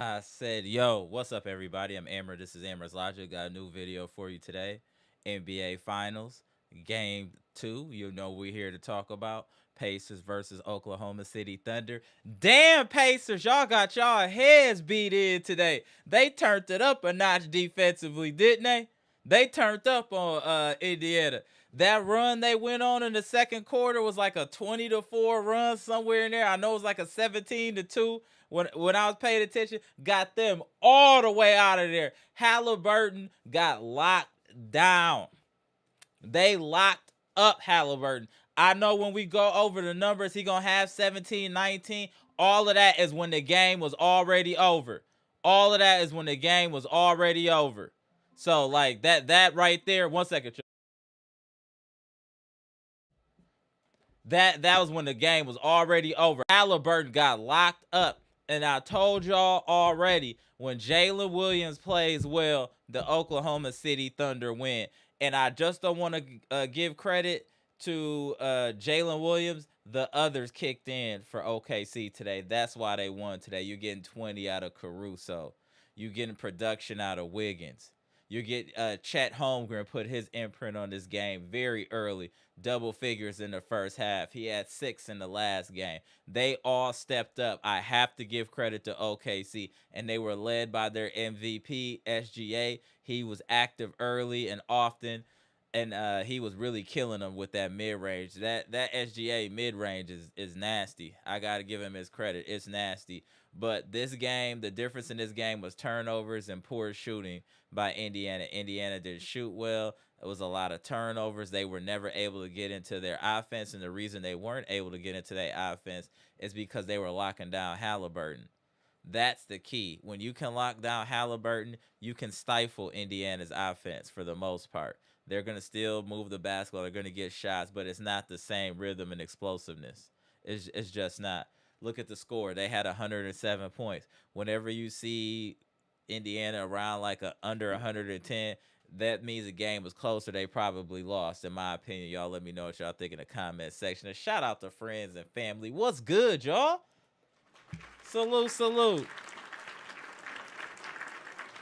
I said, yo, what's up, everybody? I'm Amara. This is Amara's Logic. Got a new video for you today. NBA Finals, Game 2. You know we're here to talk about Pacers versus Oklahoma City Thunder. Damn, Pacers, y'all got y'all heads beat in today. They turned it up a notch defensively, didn't they? They turned up on Indiana. That run they went on in the second quarter was like a 20-4 run somewhere in there. I know it was like a 17-2 when I was paying attention. Got them all the way out of there. Haliburton got locked down. They locked up Haliburton. I know when we go over the numbers, he gonna have 17, 19. All of that is when the game was already over. All of that is when the game was already over. So like that right there. One second. That was when the game was already over. Haliburton got locked up. And I told y'all already, when Jalen Williams plays well, the Oklahoma City Thunder win. And I just don't want to give credit to Jalen Williams. The others kicked in for OKC today. That's why they won today. You're getting 20 out of Caruso. You're getting production out of Wiggins. You get Chet Holmgren put his imprint on this game very early. Double figures in the first half. He had 6 in the last game. They all stepped up. I have to give credit to OKC, and they were led by their MVP, SGA. He was active early and often, and he was really killing them with that mid-range. That SGA mid-range is nasty. I got to give him his credit. It's nasty. But this game, the difference in this game was turnovers and poor shooting by Indiana. Indiana didn't shoot well. It was a lot of turnovers. They were never able to get into their offense, and the reason they weren't able to get into their offense is because they were locking down Haliburton. That's the key. When you can lock down Haliburton, you can stifle Indiana's offense for the most part. They're going to still move the basketball. They're going to get shots, but it's not the same rhythm and explosiveness. It's just not. Look at the score. They had 107 points. Whenever you see Indiana around like under 110, that means the game was closer. They probably lost, in my opinion. Y'all let me know what y'all think in the comment section. And shout out to friends and family. What's good, y'all? Salute, salute.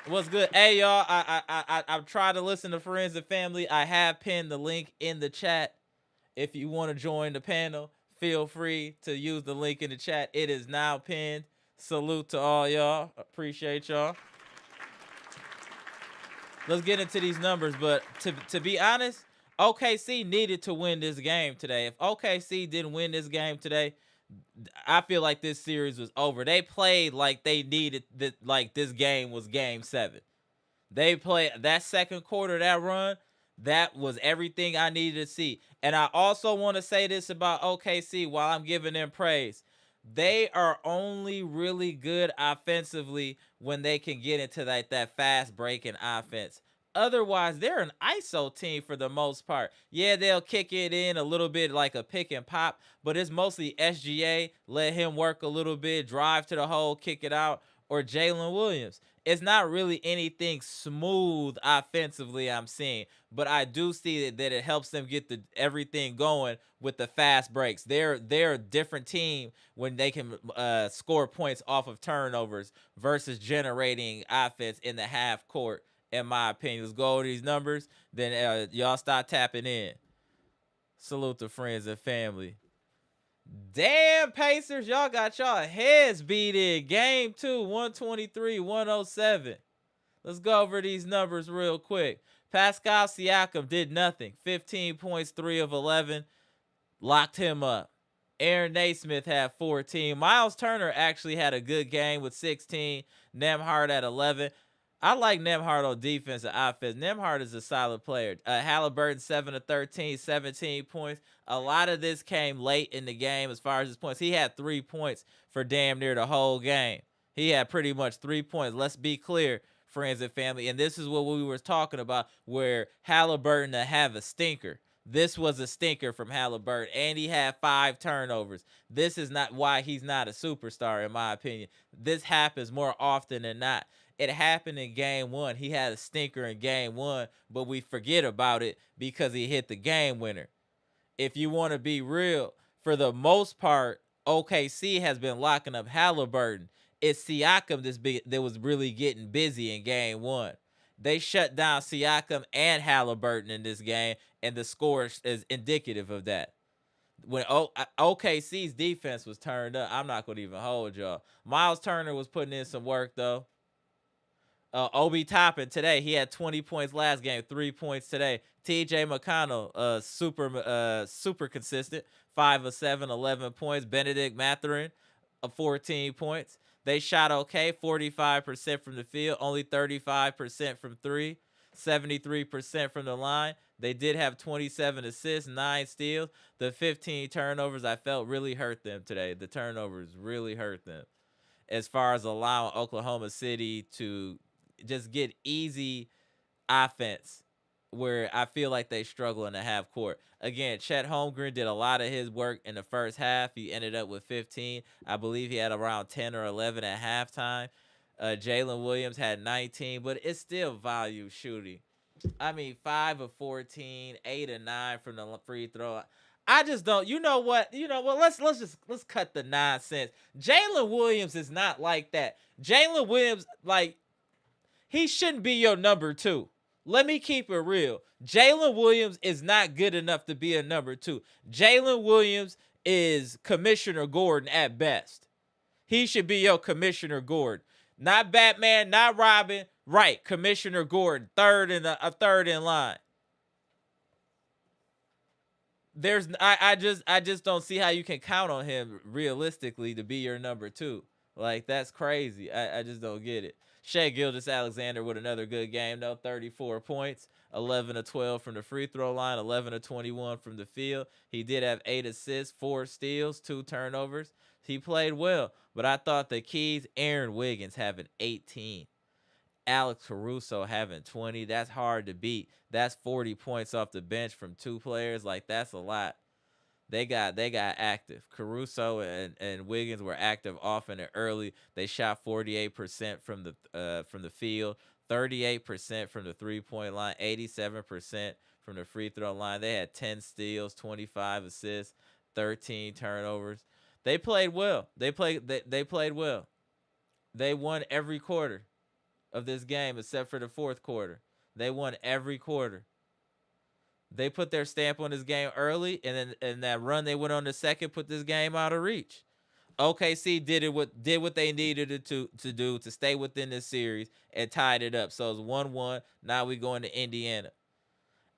What's good? Hey, y'all. I've tried to listen to friends and family. I have pinned the link in the chat. If you want to join the panel, feel free to use the link in the chat. It is now pinned. Salute to all y'all. Appreciate y'all. Let's get into these numbers. But to be honest, OKC needed to win this game today. If OKC didn't win this game today, I feel like this series was over. They played like they needed like this game was game 7. They played that second quarter, that run, that was everything I needed to see. And I also want to say this about OKC while I'm giving them praise. They are only really good offensively when they can get into that fast breaking offense. Otherwise, they're an ISO team for the most part. Yeah, they'll kick it in a little bit like a pick and pop, but it's mostly SGA. Let him work a little bit, drive to the hole, kick it out, or Jalen Williams. It's not really anything smooth offensively I'm seeing, but I do see that it helps them get everything going with the fast breaks. They're a different team when they can score points off of turnovers versus generating offense in the half court. In my opinion, let's go over these numbers. Then y'all start tapping in. Salute to friends and family. Damn, Pacers, y'all got y'all heads beat in. Game 2, 123-107. Let's go over these numbers real quick. Pascal Siakam did nothing. 15 points, 3 of 11. Locked him up. Aaron Naismith had 14. Miles Turner actually had a good game with 16. Nembhard at 11. I like Nembhard on defense and offense. Nembhard is a solid player. Haliburton 7 of 13, 17 points. A lot of this came late in the game as far as his points. He had 3 points for damn near the whole game. He had pretty much 3 points. Let's be clear, friends and family. And this is what we were talking about, where Haliburton to have a stinker. This was a stinker from Haliburton, and he had 5 turnovers. This is not why he's not a superstar, in my opinion. This happens more often than not. It happened in game 1. He had a stinker in game 1, but we forget about it because he hit the game winner. If you want to be real, for the most part, OKC has been locking up Haliburton. It's Siakam that was really getting busy in game one. They shut down Siakam and Haliburton in this game, and the score is indicative of that. When OKC's defense was turned up, I'm not going to even hold y'all. Miles Turner was putting in some work, though. Obi Toppin today, he had 20 points last game, 3 points today. TJ McConnell, super consistent, 5 of 7, 11 points. Benedict Mathurin, 14 points. They shot okay, 45% from the field, only 35% from three, 73% from the line. They did have 27 assists, 9 steals. The 15 turnovers I felt really hurt them today. The turnovers really hurt them as far as allowing Oklahoma City to just get easy offense where I feel like they struggle in the half court. Again, Chet Holmgren did a lot of his work in the first half. He ended up with 15. I believe he had around 10 or 11 at halftime. Jalen Williams had 19, but it's still value shooting. I mean, 5 of 14, 8 of 9 from the free throw. I just don't. You know what? Let's cut the nonsense. Jalen Williams is not like that. Jalen Williams, like, he shouldn't be your number two. Let me keep it real. Jalen Williams is not good enough to be a number two. Jalen Williams is Commissioner Gordon at best. He should be your Commissioner Gordon. Not Batman, not Robin. Right, Commissioner Gordon, third in line. I just don't see how you can count on him realistically to be your number two. Like, that's crazy. I just don't get it. Shai Gilgeous-Alexander with another good game, though. 34 points, 11 of 12 from the free throw line, 11 of 21 from the field. He did have 8 assists, 4 steals, 2 turnovers. He played well, but I thought the keys, Aaron Wiggins having 18. Alex Caruso having 20. That's hard to beat. That's 40 points off the bench from 2 players. Like, that's a lot. They got active. Caruso and Wiggins were active often and early. They shot 48% from the field, 38% from the 3-point line, 87% from the free throw line. They had 10 steals, 25 assists, 13 turnovers. They played well. They played well. They won every quarter of this game except for the fourth quarter. They won every quarter. They put their stamp on this game early, and then that run they went on the second put this game out of reach. OKC did what they needed to do to stay within this series and tied it up. So it's 1-1. Now we going to Indiana.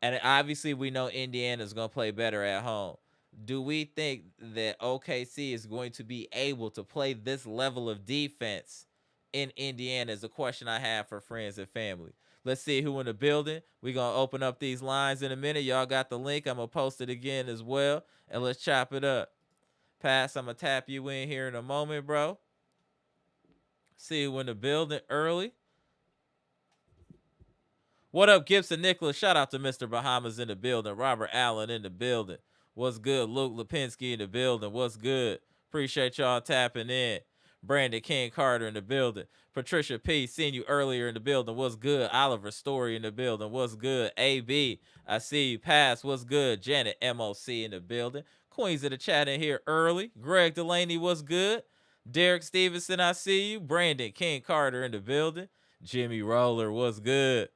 And obviously we know Indiana's going to play better at home. Do we think that OKC is going to be able to play this level of defense in Indiana is a question I have for friends and family. Let's see who in the building. We're going to open up these lines in a minute. Y'all got the link. I'm going to post it again as well. And let's chop it up. Pass, I'm going to tap you in here in a moment, bro. See who in the building early. What up, Gibson Nicholas? Shout out to Mr. Bahamas in the building. Robert Allen in the building. What's good? Luke Lipinski in the building. What's good? Appreciate y'all tapping in. Brandon King Carter in the building. Patricia P. Seen you earlier in the building. What's good? Oliver Story in the building. What's good? AB. I see you. Pass. What's good? Janet MOC in the building. Queens of the chat in here early. Greg Delaney. What's good? Derek Stevenson. I see you. Brandon King Carter in the building. Jimmy Roller. What's good?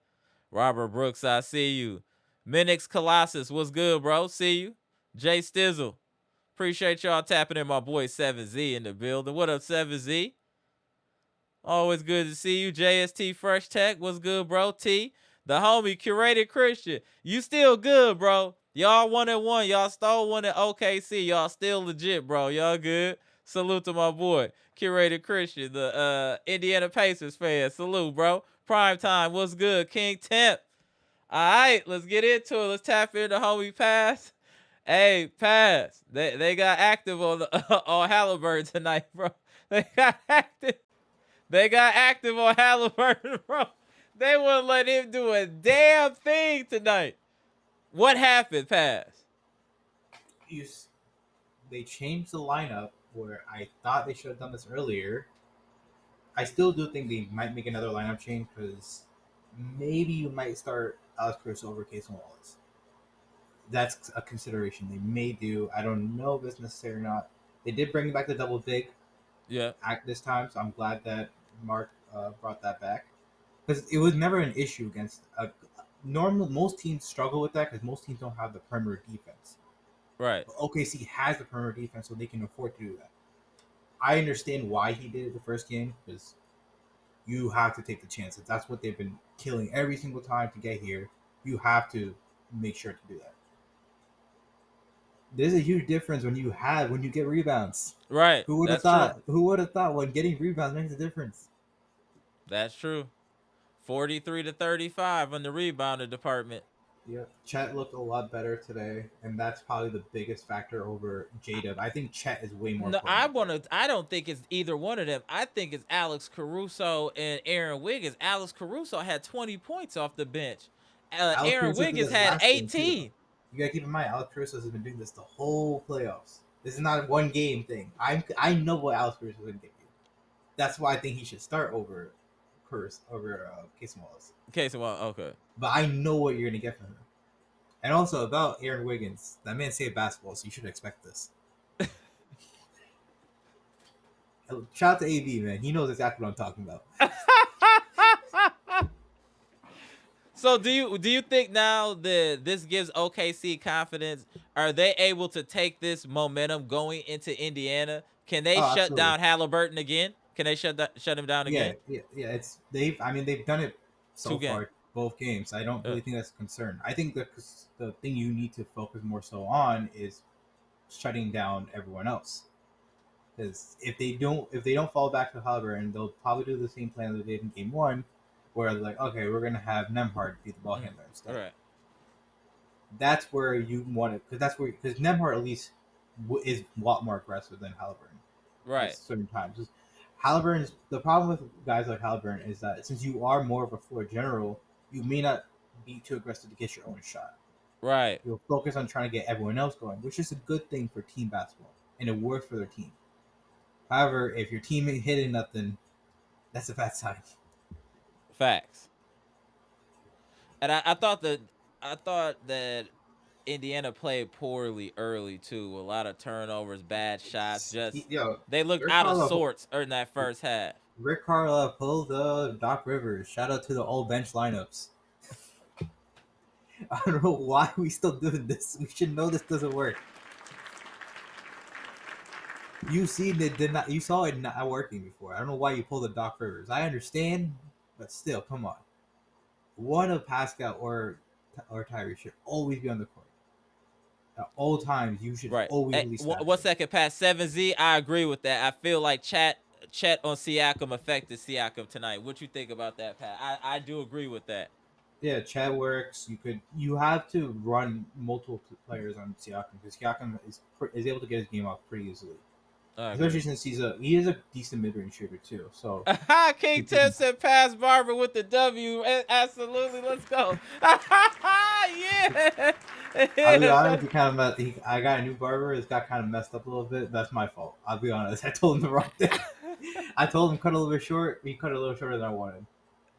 Robert Brooks. I see you. Minix Colossus. What's good, bro? See you. Jay Stizzle. Appreciate y'all tapping in. My boy 7Z in the building. What up, 7Z? Always good to see you. JST Fresh Tech. What's good, bro? T. The homie Curated Christian. You still good, bro. Y'all 1-1. Y'all stole one at OKC. Y'all still legit, bro. Y'all good. Salute to my boy Curated Christian, the Indiana Pacers fan. Salute, bro. Prime time. What's good? King Temp. All right, let's get into it. Let's tap into homie Pass. Hey, Pass. They got active on on Haliburton tonight, bro. They got active. They got active on Haliburton, bro. They wouldn't let him do a damn thing tonight. What happened, Pass? They changed the lineup where I thought they should have done this earlier. I still do think they might make another lineup change because maybe you might start Alex Caruso over Casey Wallace. That's a consideration they may do. I don't know if it's necessary or not. They did bring back the double big, Yeah. at this time. So I'm glad that Mark brought that back because it was never an issue against a normal. Most teams struggle with that because most teams don't have the perimeter defense. Right. But OKC has the perimeter defense, so they can afford to do that. I understand why he did it the first game because you have to take the chances. That's what they've been killing every single time to get here. You have to make sure to do that. There's a huge difference when you get rebounds. Right. Who would have That's true. thought? Who would have thought when getting rebounds makes a difference? That's true. 43 to 35 on the rebounding department. Yeah, Chet looked a lot better today, and that's probably the biggest factor over J-Dub. I think Chet is way more No, important. I don't think it's either one of them. I think it's Alex Caruso and Aaron Wiggins. Alex Caruso had 20 points off the bench. Alex Aaron Caruso did Wiggins this had last game too, though. 18. You gotta keep in mind, Alex Caruso has been doing this the whole playoffs. This is not a one game thing. I know what Alex Caruso is gonna give you. That's why I think he should start over Casey Wallace. Okay, so okay. But I know what you're gonna get from him. And also about Aaron Wiggins, that man saved basketball, so you should expect this. Shout out to AB, man. He knows exactly what I'm talking about. So do you think now that this gives OKC confidence? Are they able to take this momentum going into Indiana? Can they Oh, shut absolutely. down Haliburton again? Can they shut him down Yeah, again? yeah. They've done it so 2 games. far, both games. I don't Uh, really think that's a concern. I think the thing you need to focus more so on is shutting down everyone else. Because if they don't fall back to Haliburton, they'll probably do the same plan they did in game one, where they're like, okay, we're gonna have Nemhard be the ball handler all instead. right. That's where you want it, because Nemhard at least is a lot more aggressive than Haliburton. At Right. certain times. Just Halliburton's the problem with guys like Halliburton is that since you are more of a floor general, you may not be too aggressive to get your own shot. Right. You'll focus on trying to get everyone else going, which is a good thing for team basketball and it works for their team. However, if your team ain't hitting nothing, that's a bad sign. Facts. And I thought that Indiana played poorly early too. A lot of turnovers, bad shots. Just Yo, they looked Rick out of Carlisle, sorts in that first half. Rick Carlisle pulled the Doc Rivers. Shout out to the old bench lineups. I don't know why we still doing this. We should know this doesn't work. You seen it did not. You saw it not working before. I don't know why you pulled the Doc Rivers. I understand, but still, come on. One of Pascal or Tyrese should always be on the court. At all times, you should Right. always Hey, release one Stafford. second past 7Z. I agree with that. I feel like Chet on Siakam affected Siakam tonight. What you think about that, Pat? I do agree with that. Yeah, Chad works. You have to run multiple players on Siakam because Siakam is able to get his game off pretty easily. I Especially agree. since he is a decent mid range shooter too. So King Tim said pass Barber with the W. Absolutely. Let's go. Yeah. I'll be Yeah. honest, I got a new barber. It's got kind of messed up a little bit. That's my fault. I'll be honest. I told him the wrong thing. I told him cut a little bit short. He cut a little shorter than I wanted.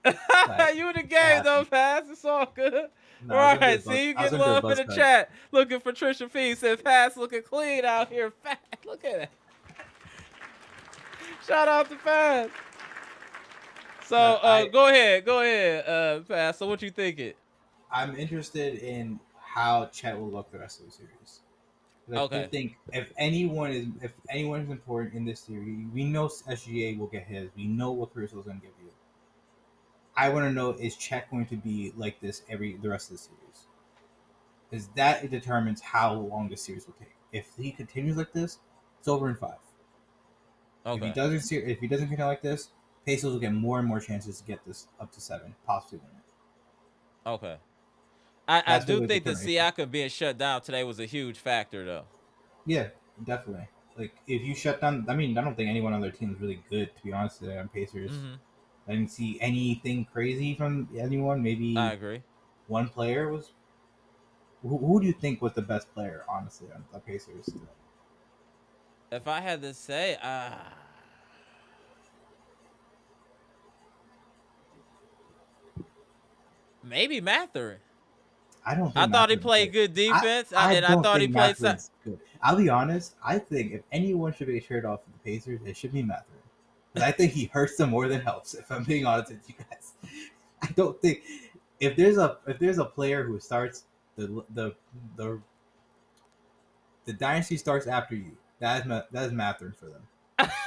You in the game though, Pass. It's all good. No, All right, see you I was get gonna do a love in buzz the cut. chat. Looking for Trisha P. Says Pass looking clean out here. Fat. Look at it. Shout out to Pass. So No, go ahead, Pass. So what you thinking? I'm interested in how Chet will look the rest of the series. I do Okay. think if anyone is important in this series, we know SGA will get his. We know what Caruso is going to give you. I want to know, is Chet going to be like this the rest of the series? Because that determines how long the series will take. If he continues like this, it's over in 5. Okay. If he doesn't continue like this, Pacers will get more and more chances to get this up to 7, possibly win it. Okay. I That's do what the think that current issue. Siakam being shut down today was a huge factor, though. Yeah, definitely. Like if you shut down, I mean, I don't think anyone on their team is really good, to be honest. Today on Pacers, Mm-hmm. I didn't see anything crazy from anyone. Maybe I agree. one player was. Who do you think was the best player, honestly, on the Pacers? If I had to say, maybe Matherin. I don't I think thought he Mathurin played played. good defense, I and I don't thought he think played. Mathurin's. good. I'll be honest. I think if anyone should be traded off of the Pacers, it should be Mathurin. Because I think he hurts them more than helps. If I'm being honest with you guys, I don't think if there's a player who starts the the dynasty starts after you, that is Mathurin for them.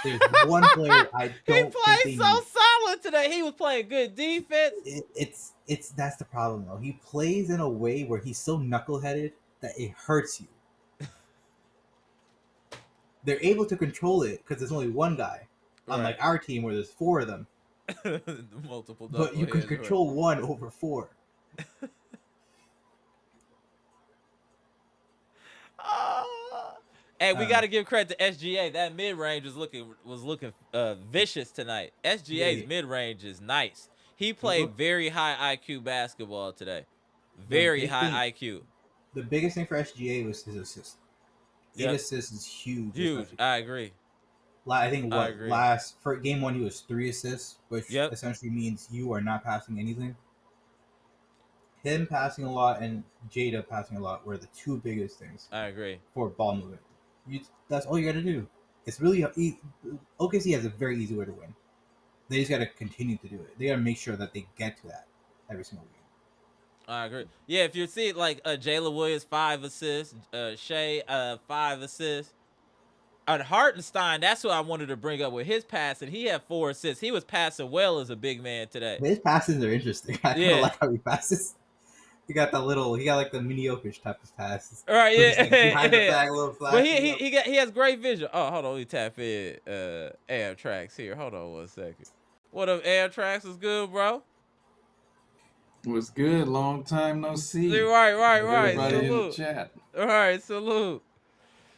There's one player I He don't think played they so need. solid today. He was playing good defense. It's that's the problem though. He plays in a way where he's so knuckleheaded that it hurts you. They're able to control it because there's only one guy, Right. unlike our team where there's four of them. Multiple But you can knuckleheads. Right. control one over four. Hey, we Uh, got to give credit to SGA. That mid range was looking vicious tonight. yeah, SGA's yeah. mid range is nice. He Well, played very high IQ basketball today. the Very big thing, high IQ. the biggest thing for SGA was his assist. Eight Yep, assists is huge, huge. especially. I agree. I think I what agree. last for game one he was 3 assists, which Yep, essentially means you are not passing anything. Him passing a lot and Jada passing a lot were the two biggest things I agree. for ball movement. That's all you got to do. It's really OKC has a very easy way to win. They just got to continue to do it. They got to make sure that they get to that every single game. I agree. Yeah, if you see like Jalen Williams 5 assists, Shea 5 assists. Hartenstein, that's what I wanted to bring up with his passing. He had 4 assists. He was passing well as a big man today. But his passes are interesting. I kind of Yeah. like how he passes. He got like the mini Jokic type of passes. All right, Where he's like behind the yeah. back, a little But flashy. he has great vision. Oh, hold on, let me tap in Air Tracks here. Hold on 1 second. What up, Air Tracks is good, bro? Was good. Long time no see. Right. Yeah. Everybody in the Salute. chat. All right, salute.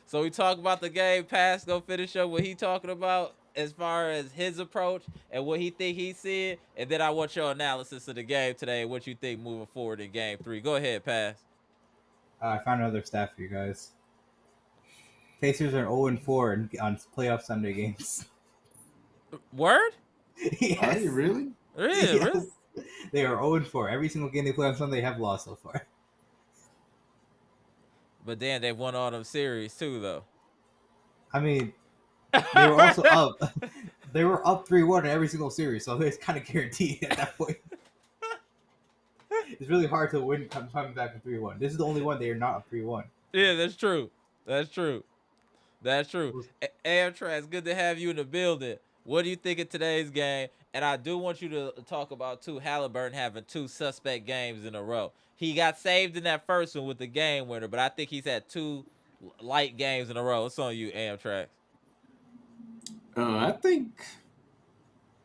So we talk about the game. Pass go finish up what he talking about as far as his approach and what he think he's seeing, and then I want your analysis of the game today and what you think moving forward in Game 3. Go ahead, Pass. I found another stat for you guys. Pacers are 0-4 on playoff Sunday games. Word? Yes. Are you really? Really? Yes. They are 0-4. Every single game they play on Sunday have lost so far. But then they won all them series too, though. I mean, they were also up. They were up 3-1 in every single series, so it's kind of guaranteed at that point. It's really hard to win coming back from 3-1. This is the only one they are not up 3-1. Yeah, that's true. That's true. Amtrak, good to have you in the building. What do you think of today's game? And I do want you to talk about too Haliburton having 2 suspect games in a row. He got saved in that first one with the game winner, but I think he's had 2 light games in a row. It's on you, Amtrak. I think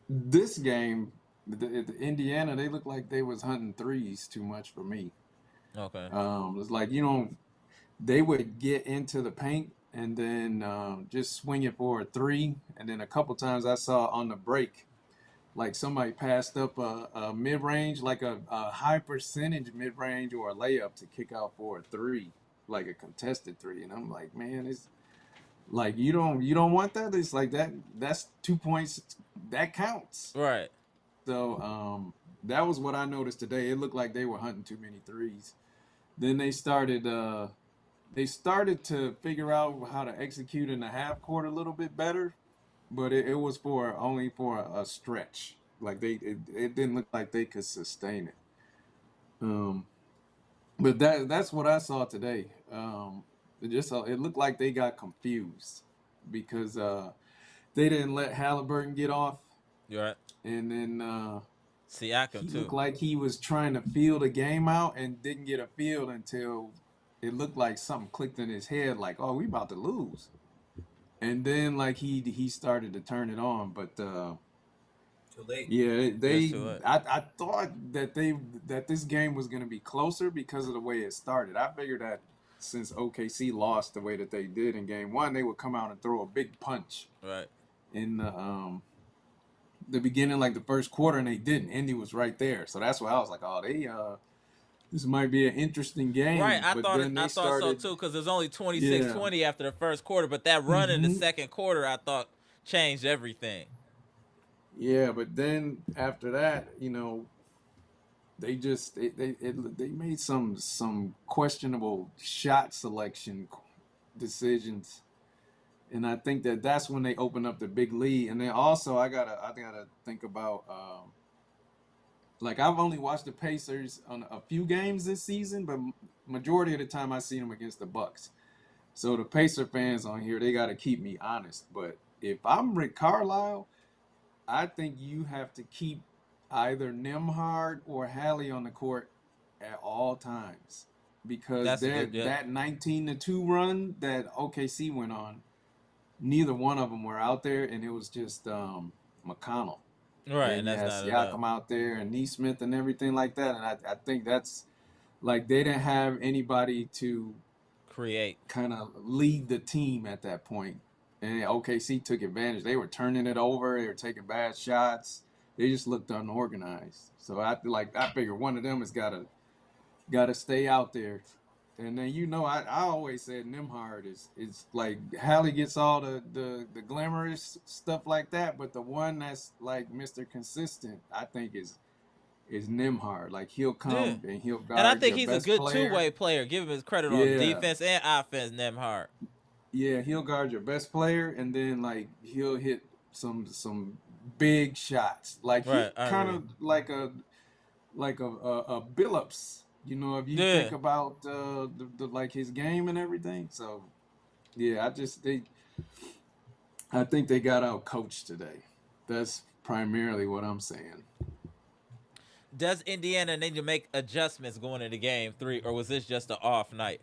this game, the Indiana, they look like they was hunting threes too much for me. Okay. It's like, they would get into the paint and then just swing it for a three. And then a couple times I saw on the break, like somebody passed up a mid-range, like a high percentage mid-range or a layup to kick out for a three, like a contested three. And I'm like, man, it's like you don't want that. It's like that's 2 points that counts. Right. So that was what I noticed today. It looked like they were hunting too many threes. Then they started to figure out how to execute in the half court a little bit better, but it was only for a stretch. Like it didn't look like they could sustain it. But that's what I saw today. It looked like they got confused because they didn't let Haliburton get off, You're right. and then Siakam he too. looked like he was trying to feel the game out and didn't get a feel until it looked like something clicked in his head, like, oh, we about to lose. And then like he started to turn it on, but Too late. yeah, too late. I thought that this game was gonna be closer because of the way it started. I figured that since OKC lost the way that they did in game one, they would come out and throw a big punch Right. in the beginning, like the first quarter, and they didn't. Indy was right there, so that's why I was like, oh, this might be an interesting game. Right, I But thought then they so started, too, because there's only 26-20 after the first quarter, but that run in the second quarter I thought changed everything. Yeah, but then after that, they made some questionable shot selection decisions, and I think that that's when they open up the big lead. And then also I gotta think about like I've only watched the Pacers on a few games this season, but majority of the time I see them against the Bucks. So the Pacer fans on here, they got to keep me honest. But if I'm Rick Carlisle, I think you have to keep either Nemhard or Hallie on the court at all times because That's a good. Yep. that 19-2 run that OKC went on, neither one of them were out there, and it was just McConnell. Right, Then and you that's had not enough. Siakam out there and Neesmith and everything like that, and I think that's like they didn't have anybody to Create. kind of lead the team at that point. And OKC took advantage. They were turning it over. They were taking bad shots. They just looked unorganized. So I figure one of them has gotta stay out there. And then I always said Nemhard is like Hallie gets all the glamorous stuff like that, but the one that's like Mr. Consistent, I think is Nemhard. Like he'll Yeah. come and he'll And I guard think your he's a best good player. two-way player. Give him his credit on Yeah, defense and offense, Nemhard. yeah, he'll guard your best player, and then like he'll hit some big shots. Like he Right, I kind agree. of like a Billups. You know, if you think Yeah. about the like his game and everything. So yeah, I think they got out coached today. That's primarily what I'm saying. Does Indiana need to make adjustments going into game 3, or was this just an off night?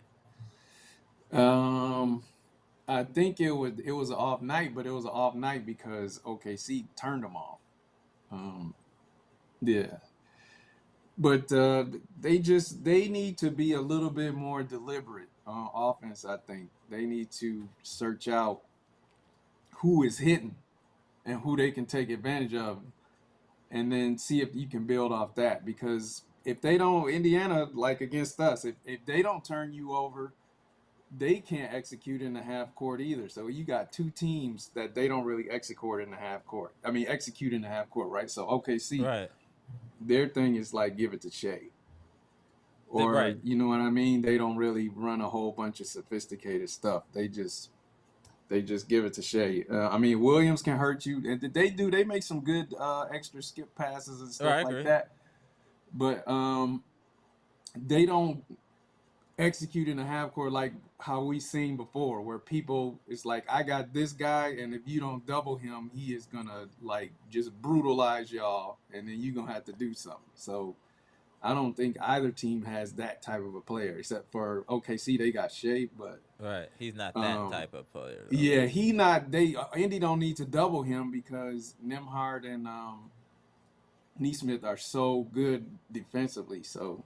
Um, I think it was an off night, but it was an off night because OKC turned them off. Um, yeah, but they need to be a little bit more deliberate on offense. I think they need to search out who is hitting and who they can take advantage of, and then see if you can build off that. Because if they don't, Indiana, like against us, if they don't turn you over, they can't execute in the half court either. So you got two teams that they don't really execute in the half court. I mean, execute in the half court, right? So OKC, Right. their thing is like give it to Shea. Or Right. you know what I mean? They don't really run a whole bunch of sophisticated stuff. They just give it to Shea. I mean, Williams can hurt you, and they make some good extra skip passes and Right, stuff I like agree. that. But they don't execute in the half court like how we seen before, where people it's like I got this guy, and if you don't double him, he is gonna like just brutalize y'all, and then you're gonna have to do something. So I don't think either team has that type of a player, except for OKC. They got Shea, but Right. He's not that um, type of player though. yeah, he not. They Indy don't need to double him because Nemhard and Neesmith are so good defensively. So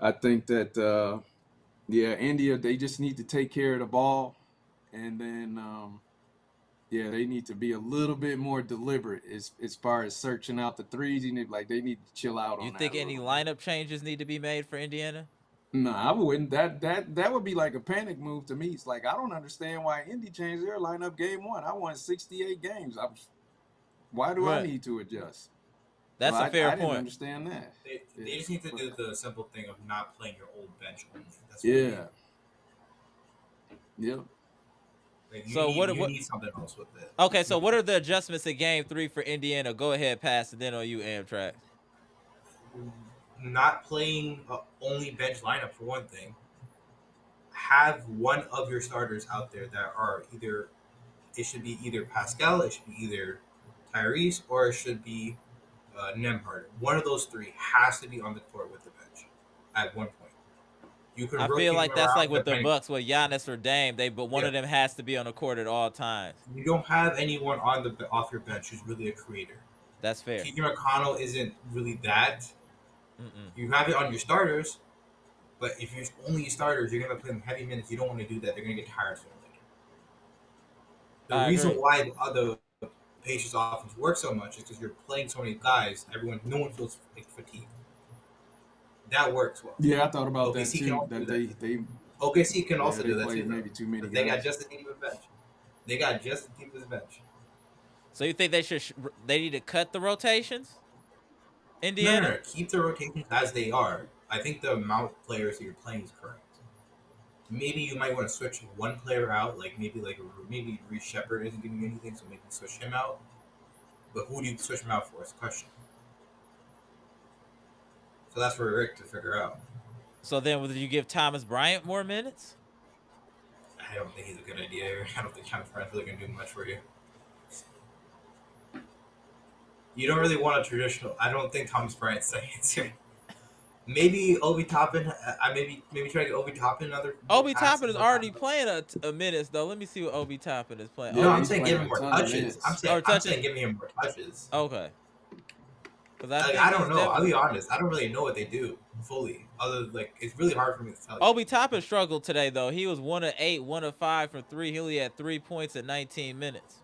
I think that yeah, India they just need to take care of the ball, and then yeah, they need to be a little bit more deliberate as far as searching out the threes. They need to chill out You on that think a any little bit. lineup changes need to be made for Indiana? No, I wouldn't. That would be like a panic move to me. It's like I don't understand why Indy changed their lineup game one. I won 68 games. Why do I Right. need to adjust? So That's a fair I didn't point. understand that. They Yeah, just need to but do the simple thing of not playing your old bench only. That's what they need. yeah, yep. Like So you what need something else with it. Okay, so what are the adjustments in game 3 for Indiana? Go ahead, pass it then on you, Amtrak. Not playing only bench lineup for one thing. Have one of your starters out there that are either it should be either Pascal, it should be either Tyrese, or it should be Nemhard. One of those three has to be on the court with the bench at one point. You can I feel rotate them like that's like around with the depending. Bucks with Giannis or Dame, but one Yeah, of them has to be on the court at all times. you don't have anyone on the off your bench who's really a creator. That's fair. TJ McConnell isn't really that. Mm-mm. You have it on your starters, but if you're only your starters, you're gonna play them heavy minutes. You don't want to do that. They're gonna get tired sooner or later. The I reason agree. why the other Patriots offense works so much is because you're playing so many guys. No one feels like fatigued. That works well. Yeah, I thought about that OKC can too. also do That that. they OKC can yeah also they do that played too, though, maybe too many because they got guys. just as deep as bench. They got just as deep as bench. So you think they need to cut the rotations? No, Indiana? keep the rotations as they are. I think the amount of players that you're playing is correct. maybe you might want to switch one player out, like maybe Reece Shepard isn't giving you anything, so maybe switch him out. But who do you switch him out for? Is the question. So that's for Rick to figure out. So then, would you give Thomas Bryant more minutes? I don't think he's a good idea. I don't think Thomas Bryant's really going to do much for you. You don't really want a traditional. I don't think Thomas Bryant's the answer. Maybe Obi Toppin. Maybe try to get Obi Toppin another. Obi Toppin is already playing a minutes though. Let me see what Obi Toppin is playing. Yeah, No, Obi, I'm saying playing give him a more ton of touches. minutes. I'm saying give him more touches. okay. I don't know. I'll be honest. I don't really know what they do fully. It's really hard for me to tell you. Obi Toppin struggled today though. He was 1 of 8, 1 of 5 from 3. He only had 3 points in 19 minutes.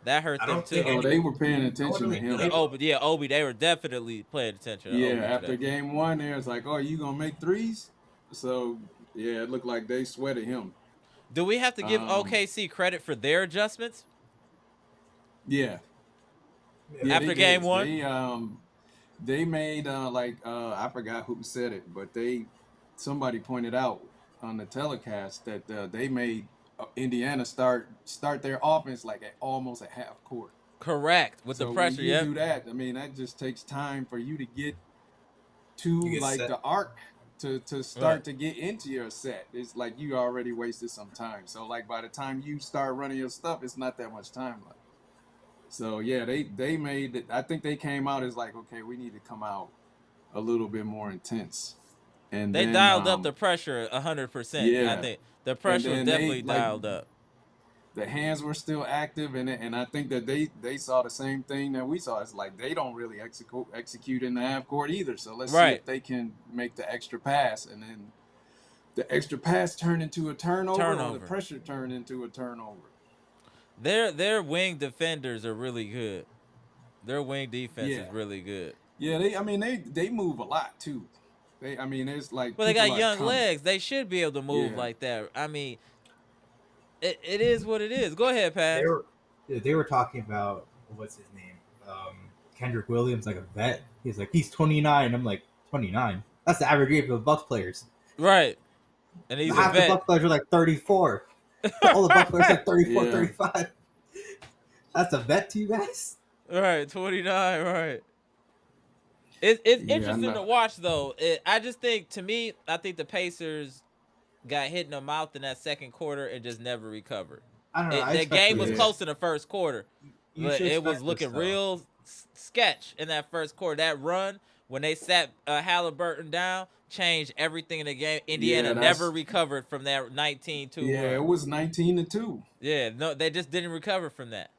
That hurt them too. Oh, they were paying attention to him. Obi, they were definitely paying attention. Yeah, Obi after today. game one, there was like, "Oh, you gonna make threes?" So yeah, it looked like they sweated him. Do we have to give OKC credit for their adjustments? Yeah. After game one, they made I forgot who said it, but somebody pointed out on the telecast that they made Indiana start their offense almost at half court. Correct, with the pressure. When you do that, I mean, that just takes time for you to get to the arc to start to get into your set. It's like you already wasted some time. So like by the time you start running your stuff, it's not that much time left. So yeah, they made it. I think they came out as like, okay, we need to come out a little bit more intense. And they then, dialed up the pressure 100%. Yeah, I think the pressure was definitely dialed up. The hands were still active, and I think that they saw the same thing that we saw. It's like they don't really execute in the half court either. So let's see if they can make the extra pass, and then the extra pass turn into a turnover. Or the pressure turn into a turnover. Their wing defenders are really good. Their wing defense is really good. Yeah, they move a lot too. It's like they got young legs. They should be able to move like that. I mean, it is what it is. Go ahead, Pat. They were talking about what's his name, Kendrick Williams, like a vet. He's like he's 29. I'm like 29. That's the average age of the Bucks players. Right. And he's half a vet. The Bucks players are like 34. All the Bucks players are like 34, 35. That's a vet to you guys. Right, 29. Right. It's interesting to watch though. I just think I think the Pacers got hit in the mouth in that second quarter and just never recovered. I don't know. The game was close in the first quarter, but it was looking real sketch in that first quarter. That run when they sat Haliburton down changed everything in the game. Indiana never recovered from that 19-2. Yeah, run. It was 19-2. Yeah, no, they just didn't recover from that.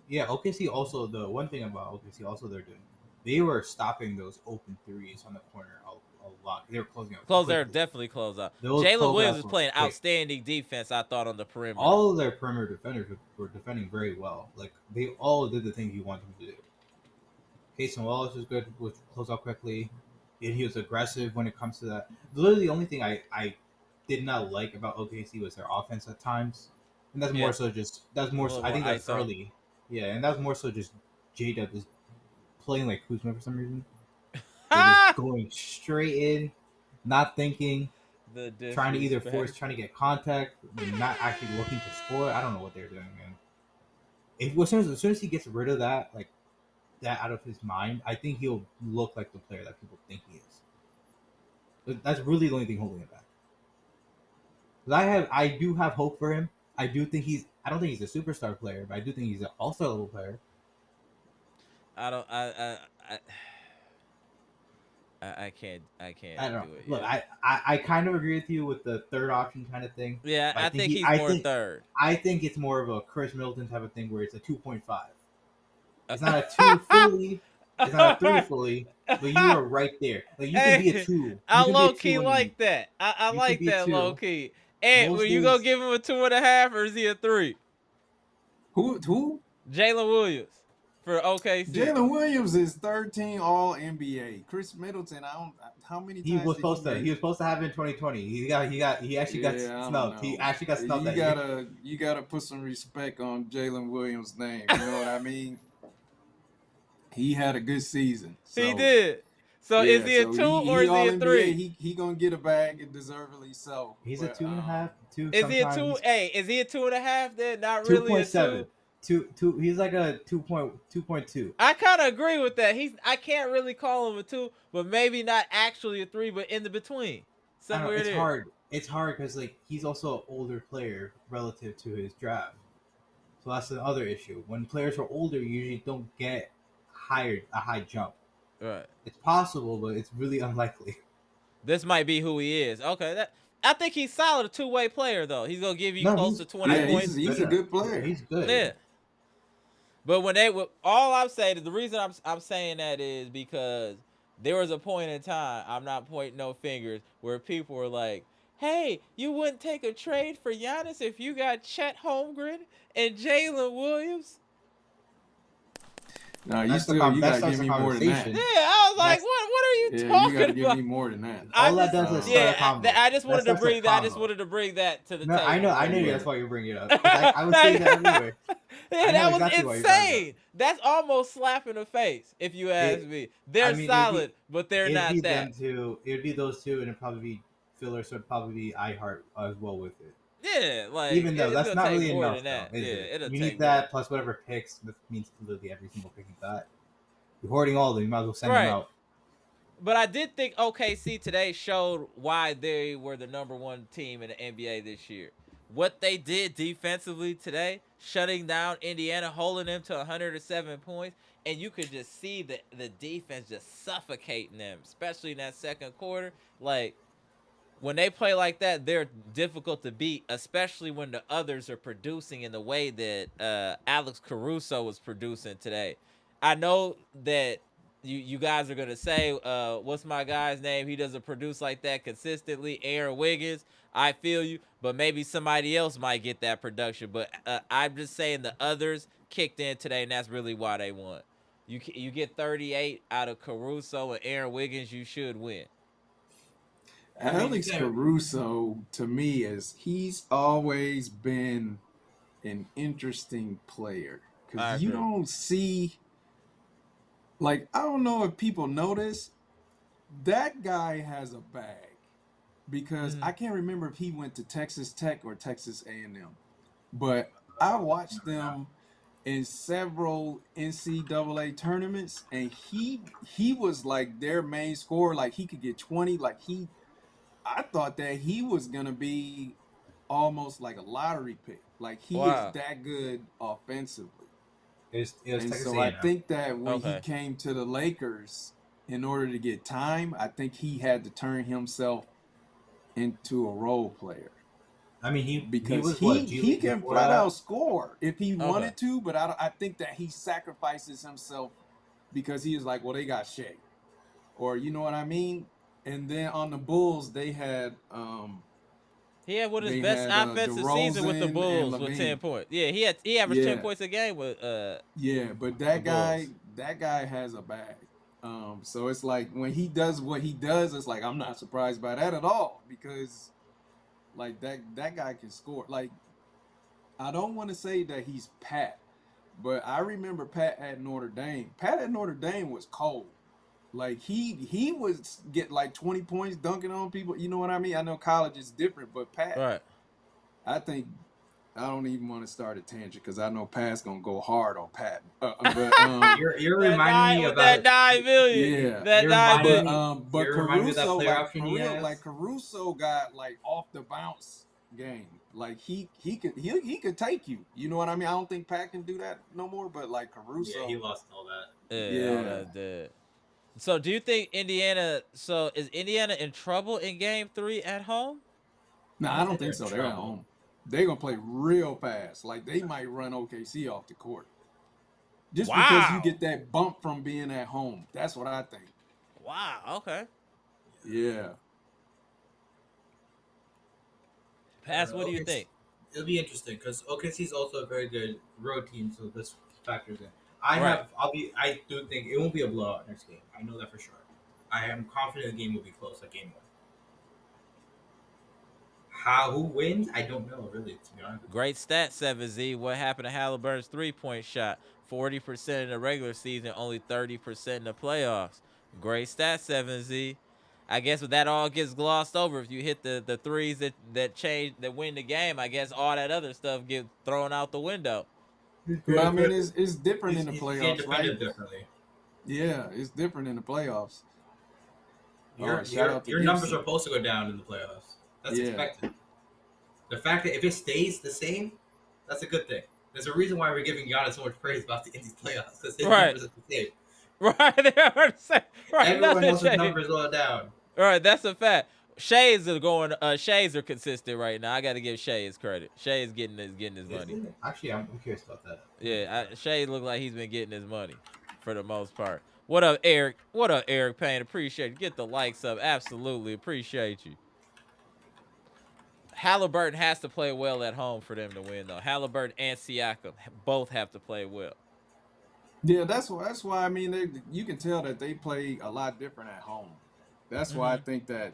Yeah, OKC also the one thing about OKC also they were stopping those open threes on the corner a lot. They were closing out. They're definitely closed out. Jalen Williams was playing outstanding defense, I thought, on the perimeter. All of their perimeter defenders were defending very well. Like they all did the things you wanted them to do. Casey Wallace was good with close out quickly. And he was aggressive when it comes to that. Literally, the only thing I did not like about OKC was their offense at times, and that's more so just I think that's early. Yeah, and that was more so just J-Dub is playing like Kuzma for some reason. Just going straight in, not thinking, trying to either trying to get contact, not actually looking to score. I don't know what they're doing, man. As soon as he gets rid of that, like that out of his mind, I think he'll look like the player that people think he is. That's really the only thing holding him back. I do have hope for him. I don't think he's a superstar player, but I do think he's an all-star level player. I can't. I don't know. Look, I kind of agree with you with the third option kind of thing. Yeah, I think he's more third. I think it's more of a Chris Middleton type of thing where it's a 2.5. It's not a 2 fully. It's not a 3 fully, but you are right there. Like you can be a 2. I low key like that. I like that low key. And were you gonna give him a 2.5 or is he a 3? Who? Jalen Williams for OKC. Jalen Williams is 13 All NBA. Chris Middleton, how many times he was supposed to have in 2020. He actually got snubbed. He actually got snubbed. You gotta put some respect on Jalen Williams' name. You know what I mean? He had a good season. So. He did. So is Yeah, he a so 2 or he is he all a NBA. 3? He gonna get a bag and deservedly so. He's a But 2.5, two Is he a 2? sometimes Hey, is he a 2.5 then? Not really a 2.7, 2? two. He's like a 2.2. I kind of agree with that. I can't really call him a 2, but maybe not actually a 3, but in the between. I don't know. Somewhere It's there. hard. It's hard because like he's also an older player relative to his draft. So that's the other issue. When players are older, you usually don't get a high jump. Right. It's possible, but it's really unlikely. This might be who he is. Okay, I think he's solid, a two-way player though. He's gonna give you No, close to 20 I yeah, think points. he's he's good a enough. good player. He's good. Yeah. But when all I'm saying is the reason I'm saying that is because there was a point in time, I'm not pointing no fingers, where people were like, "Hey, you wouldn't take a trade for Giannis if you got Chet Holmgren and Jalen Williams?" No, That's the you that gotta starts give the me more than that. Yeah, conversation. I was like, That's "What are you Yeah, you gotta talking give me about?" more than that. all that does is start a convo. I just wanted That to starts a bring that. I just convo. wanted to bring that to the No, table. I real knew quick. that's why you're bringing it up. 'Cause I would say that anyway. Yeah, I know that was exactly why you brought it up. insane. That's almost slap in the face, if you ask me. They're I mean, solid, but they're it'd be not them that. two. It'd be those two, and it'd probably be filler. So it'd probably be iHeart as well with it. Yeah, like Even though it's that's gonna not take really more enough, than though, that. is Yeah, it? it'll You take need that plus whatever picks. That means literally every single pick you got. You're hoarding all of them. You might as well send them right. out. But I did think OKC today showed why they were the number one team in the NBA this year. What they did defensively today, shutting down Indiana, holding them to 107 points, and you could just see the defense just suffocating them, especially in that second quarter. Like when they play like that, they're difficult to beat, especially when the others are producing in the way that Alex Caruso was producing today. I know that you guys are gonna say, what's my guy's name? He doesn't produce like that consistently. Aaron Wiggins. I feel you, but maybe somebody else might get that production. But I'm just saying the others kicked in today, and that's really why they won. You get 38 out of Caruso and Aaron Wiggins, you should win. I mean, Alex Caruso, to me, he's always been an interesting player I because you agree. don't see, like, I don't know if people notice that guy has a bag because I can't remember if he went to Texas Tech or Texas A&M, but I watched them in several NCAA tournaments, and he was like their main scorer. Like he could get 20. I thought that he was gonna be almost like a lottery pick. Like he is Wow. that good offensively. It was And Texas so I A&M. think that when he Okay. came to the Lakers, in order to get time, I think he had to turn himself into a role player I mean, he because was what G he League can before flat that. out score if he Okay. wanted to, but I think that he sacrifices himself because he is like, well, they got Shea, or you know what I mean. And then on the Bulls, He had one of his they best had offensive season with the DeRozan and Bulls with 10 Levine. points. Yeah, he averaged 10 Yeah, points a game with yeah, but the Bulls. that guy has a bag. So it's like when he does what he does, it's like I'm not surprised by that at all because like that guy can score. Like I don't want to say that he's Pat, but I remember Pat at Notre Dame. Pat at Notre Dame was cold. Like he would get like 20 points dunking on people. You know what I mean? I know college is different, but Pat, Right. I think I don't even want to start a tangent because I know Pat's gonna go hard on Pat. But You're That reminding nine me with that about 9 million. yeah, That you're nine reminding million. me but you're reminding me of that Caruso, player like option for he real, has. like Caruso got like off the bounce game. Like he could take you. You know what I mean? I don't think Pat can do that no more. But like Yeah, he Caruso, lost all that. Yeah, all yeah. that dead. So do you think Indiana so is Indiana in trouble in game 3 at home? No, I I don't don't think they're think in so. They're at trouble. home. They're gonna play real fast. Like they might run OKC off the court just because you Wow. get that bump from being at home. That's what I think. Wow. Okay. Yeah. I don't Pass, know. what do you Okay, think? it'll be interesting because OKC is also a very good road team, so this factors in. Right. I do think it won't be a blowout next game. I know that for sure. I am confident the game will be close, like game one. Who wins? I don't know really. To be honest with Great stat 7Z. What happened to Halliburton's 3-point shot? 40% in the regular season, only 30% in the playoffs. Great stat, 7Z. I guess that all gets glossed over if you hit the threes that win the game. I guess all that other stuff gets thrown out the window. But I mean, it's different in the He's getting playoffs, right? defended differently. Yeah, it's different in the playoffs. Your Shout out to your numbers are Gibson. supposed to go down in the playoffs. That's Yeah, expected. The fact that if it stays the same, that's a good thing. There's a reason why we're giving Giannis so much praise about these playoffs because his Right. numbers are the same. Right. Right. Everyone else's Shades. numbers go down. Right. That's a fact. Shades are going. Shades are consistent right now. I got to give Shades credit. Shades getting his money. Actually, I'm curious about that. Yeah. Shades look like he's been getting his money for the most part. What up, Eric? What up, Eric Payne? Appreciate it. Get the likes up. Absolutely appreciate you. Haliburton has to play well at home for them to win, though. Haliburton and Siakam both have to play well. yeah. That's why. I mean, you can tell that they play a lot different at home. That's why I think that,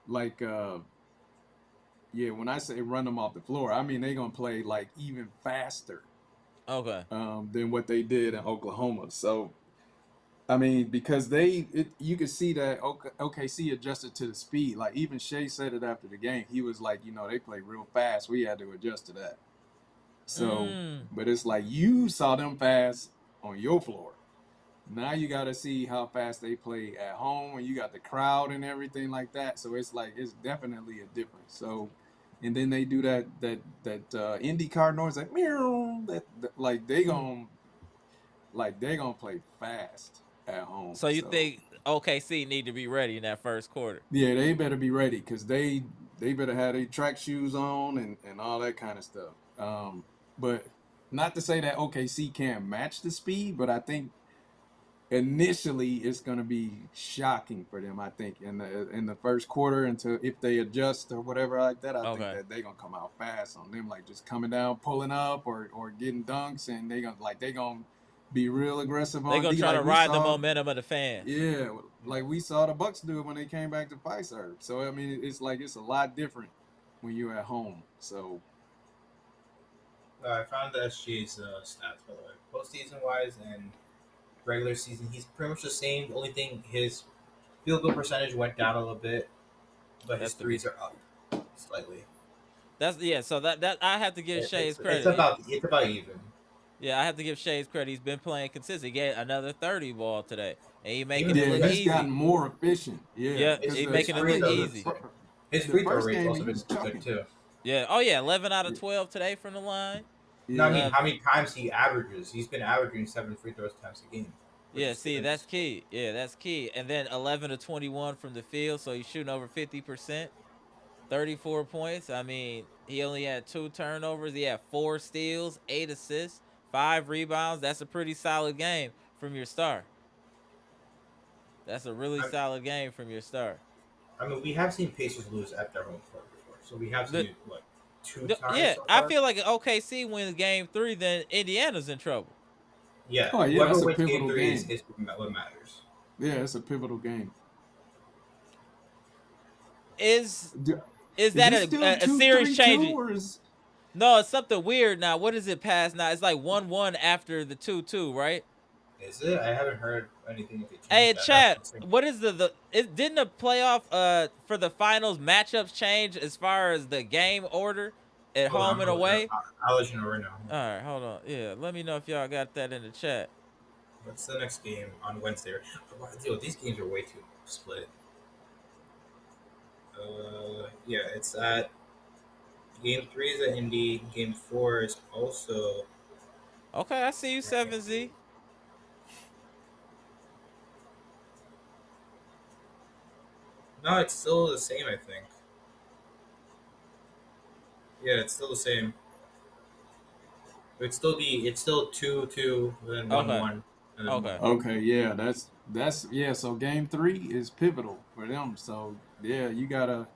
like, yeah, when I say run them off the floor, I mean they're gonna play like even faster Okay. than what they did in Oklahoma. So I mean, because you could see that OKC adjusted to the speed. Like even Shea said it after the game. He was like, they play real fast. We had to adjust to that. So, but it's like you saw them fast on your floor. Now you got to see how fast they play at home, and you got the crowd and everything like that. So it's like it's definitely a difference. So, and then they do that IndyCar noise, like meow. Like they gonna play fast at home. So you think OKC need to be ready in that first quarter? Yeah, they better be ready because they better have their track shoes on and all that kind of stuff. But not to say that OKC can't match the speed, but I think initially it's going to be shocking for them. I think in the first quarter until if they adjust or whatever like that, I think that they're gonna come out fast on them, like just coming down, pulling up or getting dunks, and they're gonna be real aggressive. They're gonna try to ride the momentum of the fans. Yeah, like we saw the Bucks do it when they came back to Fiserv. So I mean, it's a lot different when you're at home. So I found the SGA's stats by the way, postseason wise and regular season. He's pretty much the same. The only thing, his field goal percentage went down a little bit, but his threes are up slightly. So that I have to give Shay's credit. It's about even. Yeah, I have to give Shay's credit. He's been playing consistent. He get another 30 ball today, and he making it look easy. He's gotten more efficient. Yeah, he's making it look easy. His free throw rate also been good too. Yeah. Oh yeah, 11 out of 12 today from the line. Yeah. No, I mean how many times he averages? He's been averaging 7 free throws times a game. Yeah, see, that's key. Yeah, that's key. And then 11 to 21 from the field, so he's shooting over 50%. 34 points. I mean, he only had 2 turnovers. He had 4 steals, 8 assists, 5 rebounds. That's a pretty solid game from your star. That's a really solid game from your star. I mean, we have seen Pacers lose at their home court before, so we have seen it, 2 times. Yeah, so I feel like OKC wins game 3, then Indiana's in trouble. Yeah, that's a pivotal game. Is what matters. Yeah, it's a pivotal game. Is that a series changing? No, it's something weird now. What is it past now? It's like 1-1 after the 2-2, right? Is it? I haven't heard anything. Hey, chat. What is didn't the playoff for the finals matchups change as far as the game order at home and away? I'll let you know right now. All right, hold on. Yeah, let me know if y'all got that in the chat. What's the next game on Wednesday? Yo, these games are way too split. Yeah, it's at game 3 is at Indy. Game 4 is also. Okay, I see you, 7Z. No, it's still the same, I think. Yeah, it's still the same. It's still 2-2, then 1-1. Okay, yeah, that's yeah. So game 3 is pivotal for them. So yeah, you gotta.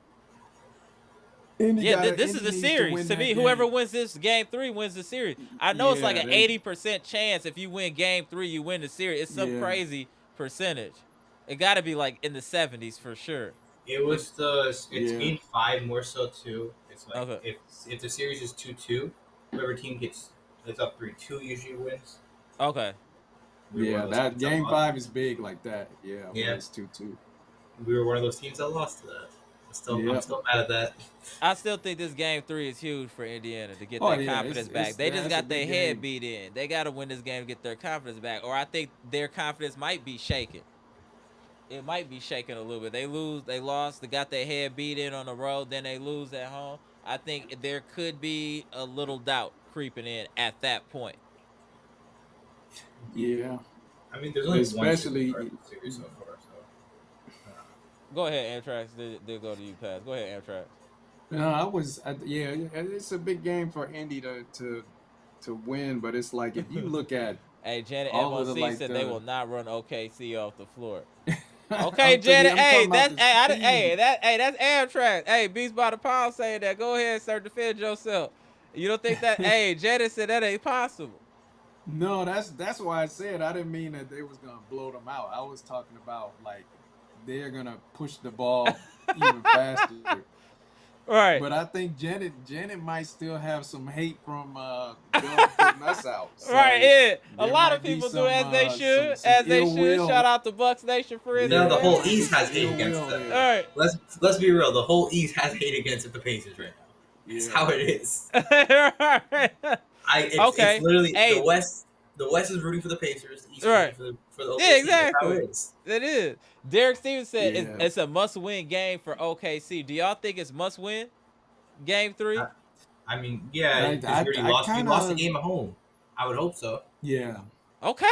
This is the series. To me, whoever wins this game 3 wins the series. I know it's like an 80% chance if you win game 3, you win the series. It's some crazy percentage. It got to be like in the 70s for sure. It's game 5 more so too. It's like if the series is 2-2, whoever team it's up 3-2 usually wins. Okay. We were one Yeah, of those that teams that game lost. 5 is big like that. Yeah, Yeah. when it's 2-2. We were one of those teams that lost to that. I'm Yep. still mad at that. I still think this game 3 is huge for Indiana to get Oh their yeah, confidence back. They just that's a got their big head game. beat in. They got to win this game to get their confidence back, or I think their confidence might be shaken. It might be shaken a little bit. They lost, they got their head beat in on the road, then they lose at home. I think there could be a little doubt creeping in at that point. Yeah, I mean, there's only one superstar especially. series so far, so Go ahead, Amtrak. They'll go to you, Pass. Go ahead, Amtrak. Yeah, it's a big game for Indy to win, but it's like if you look at Hey, Janet all of the MOC like said they the will not run OKC off the floor. Okay, I'm Janet. I'm talking Hey, about that's the hey, speed. that's Amtrak. Hey, Beast by the Pound saying that. Go ahead, sir, defend yourself. You don't think that? Hey, Janet said that ain't possible. No, that's why I said I didn't mean that they was gonna blow them out. I was talking about like they're gonna push the ball even faster. Right. But I think Janet might still have some hate from Doug putting us out. Right, So yeah. A there lot of might be people do some as they should, as they ill should. Shout will. out to Bucks Nation for his now the Yeah, whole might be East has some hate ill against will them. All there. right. Let's be real. The whole East has hate against the Pacers right now. It's Yeah. how it is. It's Okay. literally the Hey. West. The West is rooting for the Pacers. The East is Right. rooting for the Yeah, OKC. That's how it exactly. is. It is. Derek Stevens said Yeah. it's a must-win game for OKC. Do y'all think it's must-win? Game 3? I mean, yeah, I because I, I you kind lost the of game at home. I would hope so. yeah. Okay.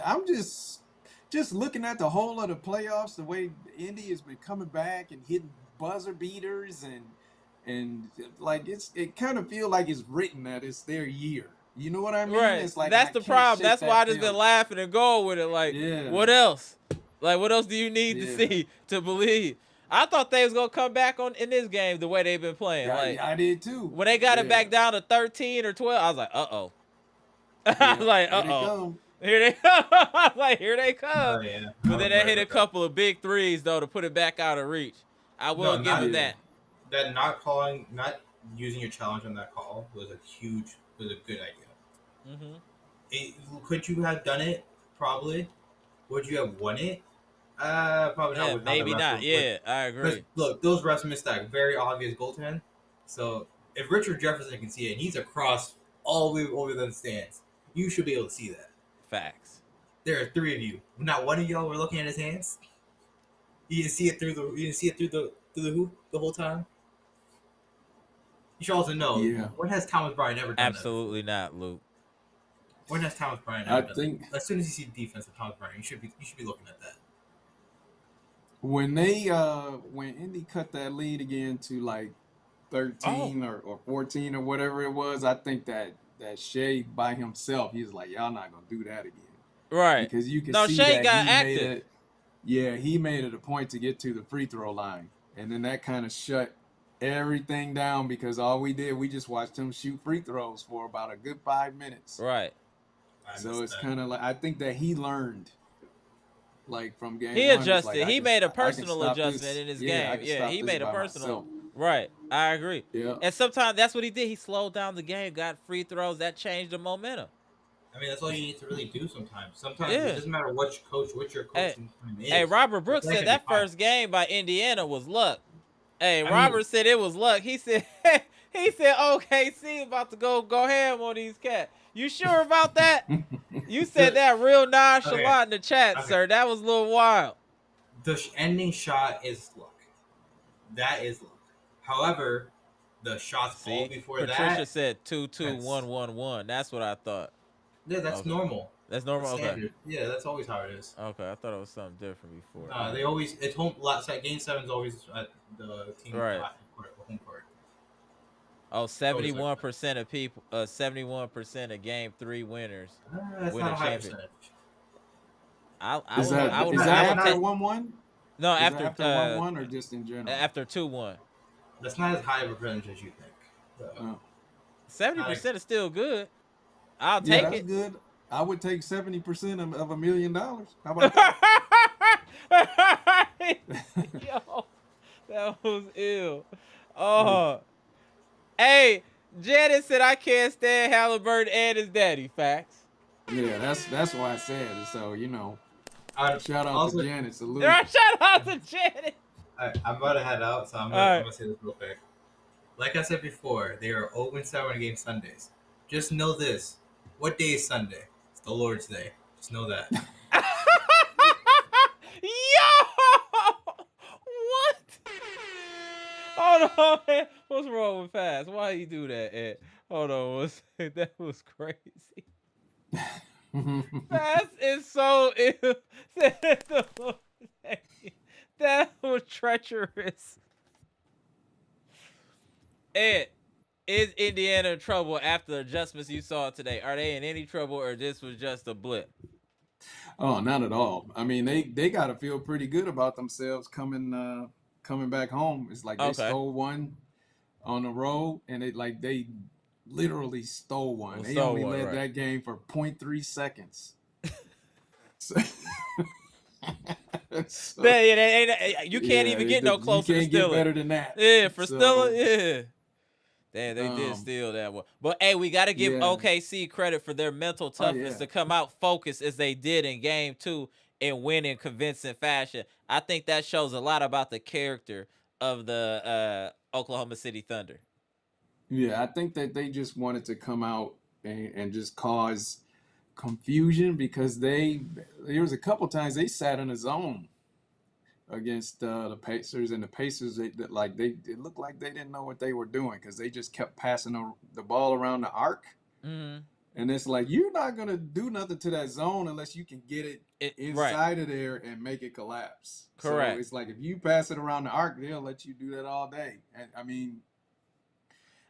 I'm just looking at the whole of the playoffs, the way Indy has been coming back and hitting buzzer beaters and like it kind of feel like it's written that it's their year. You know what I mean? Right. It's like That's I the can't problem. shake That's why I that just been feeling. laughing and going with it. Like, Yeah, what else? Like, what else do you need to yeah. see to believe? I thought they was gonna come back on in this game the way they've been playing. Like, I did too. when they got it Yeah, back down to 13 or 12, I was like, uh-oh. I was yeah. like, Here they uh-oh. come. Here they come. I was like, here they come. Oh yeah, But I then was they right hit a about that. couple of big threes though to put it back out of reach. I will No, give not him Yeah, that. that. Not using your challenge on that call was a good idea. Mm-hmm. Could you have done it? Probably. Would you have won it? Probably not Yeah, with how the maybe refs not. were. Yeah, I Because agree. look, those refs missed that very obvious goaltend. So if Richard Jefferson can see it, and he's across all the way over the stands, you should be able to see that. Facts. There are three of you. Not one of y'all were looking at his hands. You didn't see it through the hoop the whole time. You should also know, yeah. when has Thomas Bryant ever done that? Absolutely not, Luke. When has Thomas Bryant I ever done think that? As soon as you see the defense of Thomas Bryant, you should be looking at that. when when Indy cut that lead again to like Oh, 13 or 14 or whatever it was, I think that Shea by himself, he's like, y'all not gonna do that again. right. Because you can No, see Shea that got he made active. it. Yeah, he made it a point to get to the free throw line, and then that kind of shut everything down because all we just watched him shoot free throws for about a good 5 minutes. Right. I So missed it's that. kind of like I think that he learned like from game He one. It's like adjusted. He made a I can personal stop adjustment this. in his Yeah, I game. can Yeah, stop he this made a by personal. myself. Right. I agree. Yeah, And sometimes that's what he did. He slowed down the game, got free throws. That changed the momentum. I mean, that's all you need to really do sometimes. Sometimes it Yeah. doesn't matter what your Hey, coaching team hey, is. Robert The Brooks plan said can be that fine. first game by Indiana was luck. Hey, I mean, Robert said it was luck. He said he said OKC about to go ham on these cats. You sure about that? You said that real okay, nonchalant in the chat, okay. sir. That was a little wild. The ending shot is luck. That is luck. However, the shots all See, before Patricia that, said 2-2, that's 1-1-1. That's what I thought. that's Okay, normal. that's That's normal. Okay, standard. Yeah, that's always how it is. okay. I thought it was something different before. They always it's home. Game 7 is always at the team Right. home court. Oh, It's always like that. 71% of people, 71% of game 3 winners That's win not a a high champion. percentage. I is would, that I would, is I that would after take 1-1? no Is that after after 1-1 or just in general? after 2-1. That's not as high of a percentage as you think. So, Oh. 70% is still good. I'll Yeah, take that's it. good. I would take 70% of $1 million. How about that? Yo, that was ill. Oh, hey, Janet said I can't stand Haliburton and his daddy. Facts. Yeah, that's why I said it. So I shout out to also, Janet. Salute. Shout out to Janet. I'm about to head out, so I'm All gonna I'm right. gonna say this real quick. Like I said before, they are 0-7 against Sundays. Just know this: what day is Sunday? It's the Lord's Day. Just know that. Yo! What? Hold on, man. What's wrong with Fast? Why you do that, Ed? Hold on one second. That was crazy. Fast is so ill. That was treacherous. Ed, is Indiana in trouble after the adjustments you saw today? Are they in any trouble, or this was just a blip? Oh, not at all. I mean, they got to feel pretty good about themselves coming back home. It's like they Okay. stole one on the road, and they literally stole one. Well, They so only what, led right? that game for .3 seconds. So, so You can't yeah, even get no you closer to can't get stealing. better than that. Yeah, for stealing, So yeah. Damn, they did um, steal that one. But hey, we got to give yeah, OKC credit for their mental oh toughness yeah, to come out focused as they did in game 2 and win in convincing fashion. I think that shows a lot about the character of the Oklahoma City Thunder. yeah. I think that they just wanted to come out and just cause confusion because there was a couple times they sat in a zone against the Pacers, and the Pacers it looked like they didn't know what they were doing because they just kept passing the ball around the arc, Mm-hmm. and it's like you're not gonna do nothing to that zone unless you can get it Right. inside of there and make it collapse. So Correct. it's like if you pass it around the arc, they'll let you do that all day. And I mean,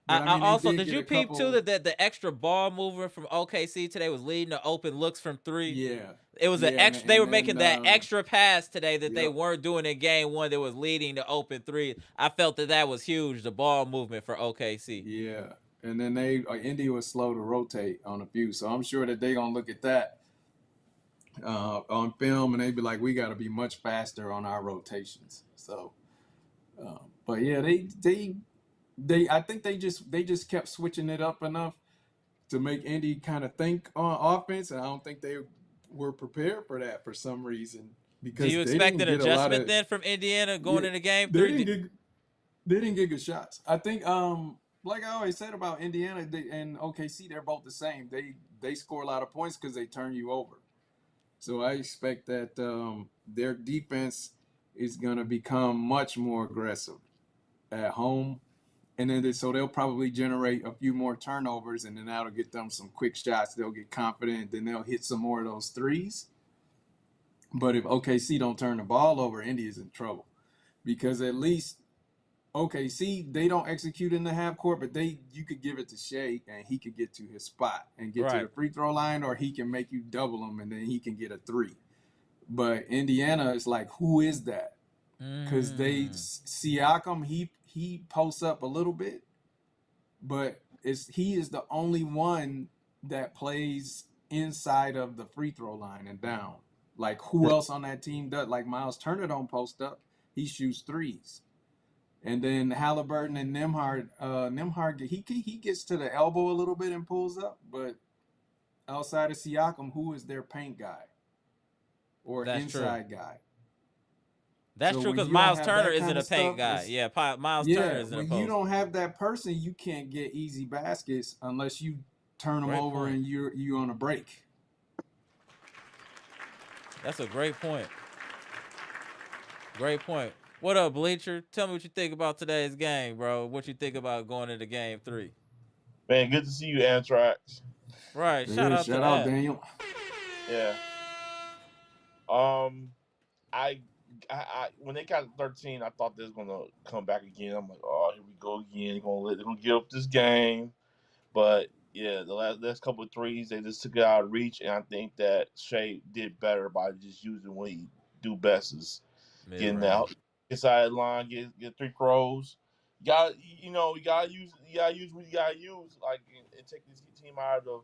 but I I mean they also did did get you a peep too couple. that the extra ball movement from OKC today was leading to open looks from 3? Yeah, It was an yeah, extra. They and were then making that extra pass today that they yep. weren't doing in game 1. That was leading to open 3. I felt that was huge. The ball movement for OKC. Yeah, and then they India was slow to rotate on a few, so I'm sure that they gonna look at that on film, and they be like, we got to be much faster on our rotations. So, but yeah, I think they just kept switching it up enough to make Indy kind of think on offense, and I don't think they were prepared for that for some reason Do because you they expect didn't an get a lot adjustment of then from Indiana going yeah, into game they 3? didn't get they didn't get good shots. I think like I always said about Indiana and OKC, they're both the same. They score a lot of points because they turn you over. So I expect that their defense is going to become much more aggressive at home, and then so they'll probably generate a few more turnovers, and then that'll get them some quick shots. They'll get confident, then they'll hit some more of those threes. But if OKC don't turn the ball over, India's in trouble because at least OKC they don't execute in the half court, but you could give it to Shai and he could get to his spot and get to the Right. free throw line, or he can make you double him and then he can get a three. But Indiana is like, who is that? Because Mm. Siakam, he posts up a little bit, but he is the only one that plays inside of the free throw line and down. Like who else on that team does? Like Miles Turner don't post up. He shoots threes. And then Haliburton and Nimhard, he gets to the elbow a little bit and pulls up. But outside of Siakam, who is their paint guy or That's true. inside guy? That's So true when because you don't Miles have Turner that isn't kind a of paint stuff, guy. it's Yeah, Miles Turner yeah. isn't a When you post. don't have that person, you can't get easy baskets unless you turn them Great over point. and you on a break. That's a great point. Great point. What up, Bleacher? Tell me what you think about today's game, bro. What you think about going into game 3? Man, good to see you, Anthrax. Right. Shout Yeah, out to shout out that. Daniel. Yeah. Um, I, I when they got 13, I thought they was gonna come back again. I'm like, oh, here we go again. They're gonna give up this game. But yeah, the last couple of threes, they just took it out of reach, and I think that Shea did better by just using what he do best is Mid getting range. out inside the line, get three throws. You gotta use what you gotta use, like and take this team out of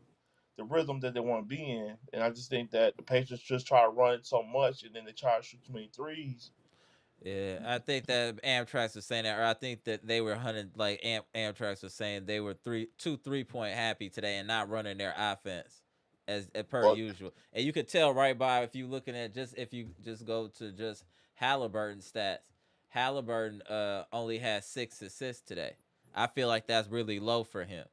the rhythm that they want to be in. And I just think that the Patriots just try to run it so much, and then they try to shoot too many threes. Yeah, I think that Amtrak's was saying that, or I think that they were hunting like Amtrak's was saying they were 2 3 point happy today and not running their offense. as per Well, usual. And you could tell right by if you just go to just Halliburton stats. Halliburton only has 6 assists today. I feel like that's really low for him.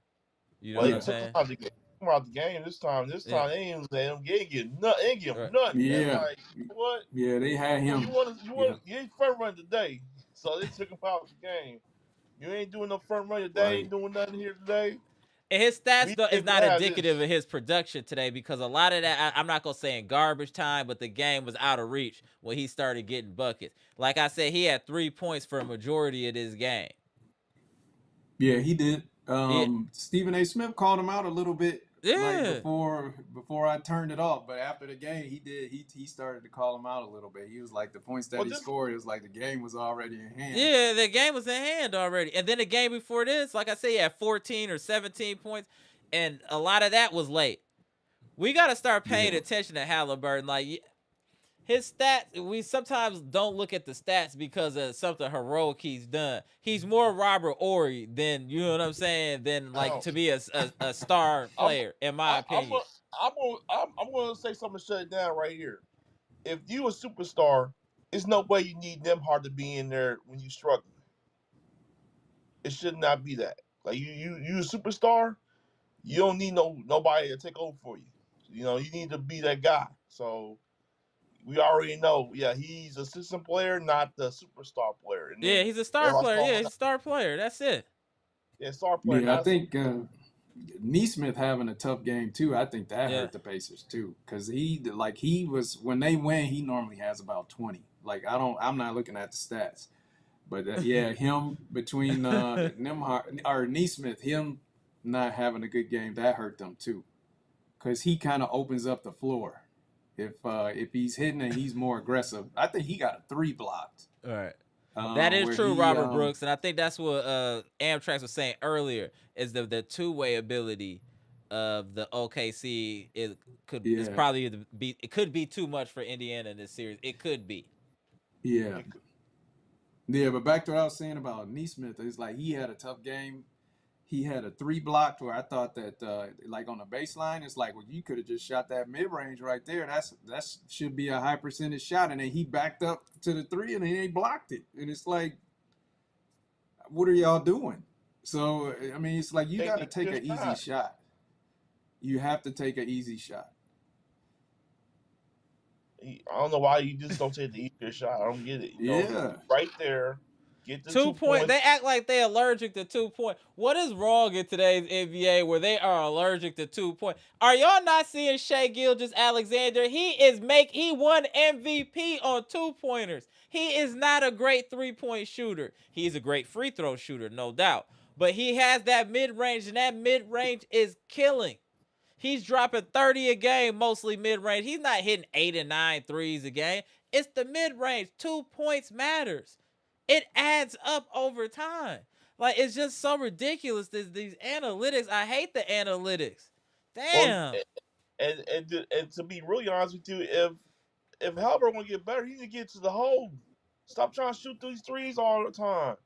You know well, what they I'm Yeah, took him saying? out the game. Took him out the game this time. This Yeah. time they ain't let him get nothing. They ain't give him Right. nothing. That's yeah, like what yeah. They had you him. want. You Yeah, want. You ain't front run today, so they took him out the game. You ain't doing no front run today. right. Ain't doing nothing here today. And his stats We though is ain't gonna not have indicative this. of his production today because a lot of that I'm not gonna say in garbage time, but the game was out of reach when he started getting buckets. Like I said, he had 3 points for a majority of this game. Yeah, he did. He, Stephen A. Smith called him out a little bit, like yeah, before I turned it off. But after the game, he did. He started to call him out a little bit. He was like the points that Well, he this. scored. It was like the game was already in hand. yeah, the game was in hand already. And then the game before this, like I said, he had 14 or 17 points, and a lot of that was late. We got to start paying Yeah, attention to Halliburton. Like his stats, we sometimes don't look at the stats because of something heroic he's done. He's more Robert Ory than, you know what I'm saying, than like Oh, to be a star I'm. player, in my I, I'm. opinion. A, I'm gonna say something to shut it down right here. If you a superstar, it's no way you need them hard to be in there when you struggling. It should not be that. Like you a superstar. You don't need nobody to take over for you. You know, you need to be that guy. So we already know, yeah, he's a system player, not the superstar player. And Yeah, then he's a star everyone's player. Yeah, calling he's him a star player. That's it. yeah, star player, yeah. I not a think Neesmith having a tough game too. I think that Yeah. hurt the Pacers too, because he was when they win, he normally has about 20. Like I'm not looking at the stats, but yeah, him between Nemhart or Neesmith, him not having a good game that hurt them too, because he kind of opens up the floor. If he's hitting and he's more aggressive, I think he got a 3 blocked. All right. That is Where true, he Robert Brooks, and I think that's what Amtrak was saying earlier is the two-way ability of the OKC is yeah, probably it could be too much for Indiana in this series. It could be. yeah. it, Yeah, but back to what I was saying about Neesmith, it's like he had a tough game. He had a 3 blocked where I thought that like on the baseline, it's like, well, you could have just shot that mid range right there. That should be a high percentage shot, and then he backed up to the 3 and then he blocked it, and it's like, what are y'all doing? So I mean, it's like you take got the to take easier an easy shot. shot. You have to take an easy shot. I don't know why you just don't take the easier shot. I don't get it. You know, Yeah. right there, get the 2 point. They 2 points. act like they're allergic to 2 point. What is wrong in today's NBA where they are allergic to 2 point? Are y'all not seeing Shai Gilgeous-Alexander? He won MVP on 2 pointers. He is not a great 3-point shooter. He's a great free throw shooter, no doubt. But he has that mid range, and that mid range is killing. He's dropping 30 a game, mostly mid range. He's not hitting 8 and 9 threes a game. It's the mid range. 2 points matters. It adds up over time. Like, it's just so ridiculous. These analytics. I hate the analytics. Well, Damn. and to be really honest with you, if Halbert want to get better, he need to get to the hole. Stop trying to shoot these threes all the time.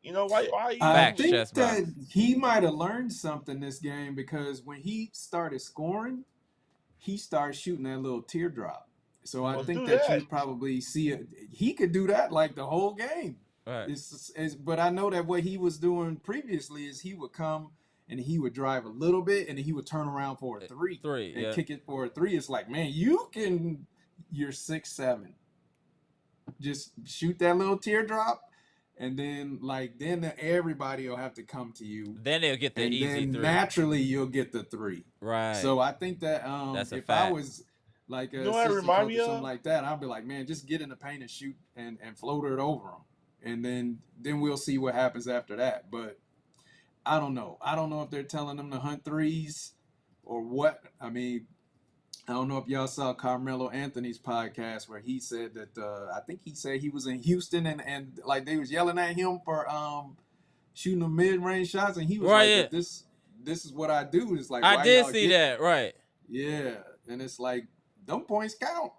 You know why I you Facts, think chess that box. he might have learned something this game because when he started scoring, he started shooting that little teardrop. So I well think do that that. you probably see it. He could do that like the whole game. Right. But I know that what he was doing previously is he would come and he would drive a little bit and then he would turn around for a 3 3, and yeah. kick it for a 3. It's like, man, you're 6'7". Just shoot that little teardrop, and then everybody will have to come to you, Then they'll get the and easy then 3. naturally you'll get the 3. Right. So I think that That's a if I fact. was like You an know what it assistant remind coach me or something of? like that, I'd be like, man, just get in the paint and shoot and float it over them, and then we'll see what happens after that. But I don't know. I don't know if they're telling them to hunt threes or what. I mean, I don't know if y'all saw Carmelo Anthony's podcast where he said that I think he said he was in Houston and like they was yelling at him for shooting the mid range shots, and he was Right, like, yeah. but this is what I do. It's like, I why did y'all see that, right. yeah, and it's like, them points count.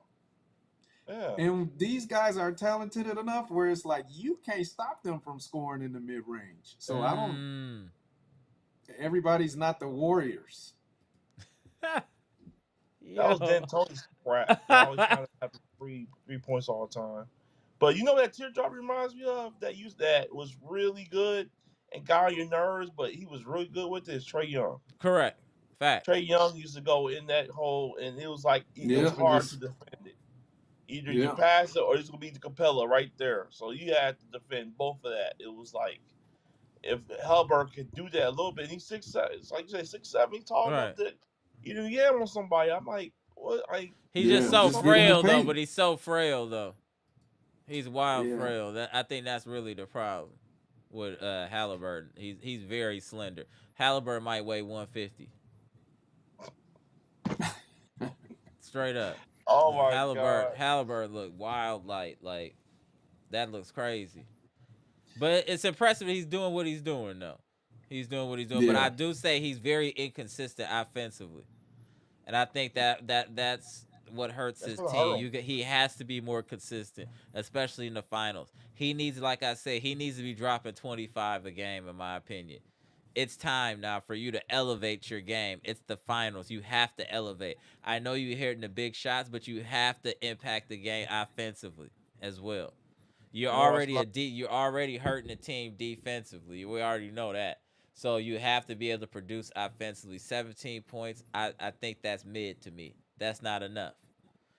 Yeah. And these guys are talented enough where it's like you can't stop them from scoring in the mid range. So I don't. Mm. Everybody's not the Warriors. That was Yo. D'Antoni's crap. Always trying to have 3 points all the time. But you know what that teardrop reminds me of that was really good and got on your nerves, but he was really good with it is Trae Young. Correct. Facts. Trae Young used to go in that hole, and it was like it was Yeah, hard to just defend it. Either you yeah, pass it or it's gonna be the Capella right there. So you had to defend both of that. It was like if Haliburton could do that a little bit, and he's 6'7", it's like you say 6'7", he's tall enough Right. that either yam on somebody. I'm like, what? Like He's just yeah. so Just get in the frail though, paint. but he's so frail though. He's wild Yeah, frail. I think that's really the problem with Haliburton. He's very slender. Haliburton might weigh 150. Straight up. oh my Haliburton god, Haliburton look wild like that looks crazy. But it's impressive he's doing what he's doing though. He's doing what he's doing. But yeah, I do say he's very inconsistent offensively. And I think that's what hurts that's his gonna hurt team. him. He has to be more consistent, especially in the finals. He needs, like I said, he needs to be dropping 25 a game, in my opinion. It's time now for you to elevate your game. It's the finals. You have to elevate. I know you're hitting the big shots, but you have to impact the game offensively as well. You're You know what's already not you're already hurting the team defensively. We already know that. So you have to be able to produce offensively. 17 points, I think that's mid to me. That's not enough.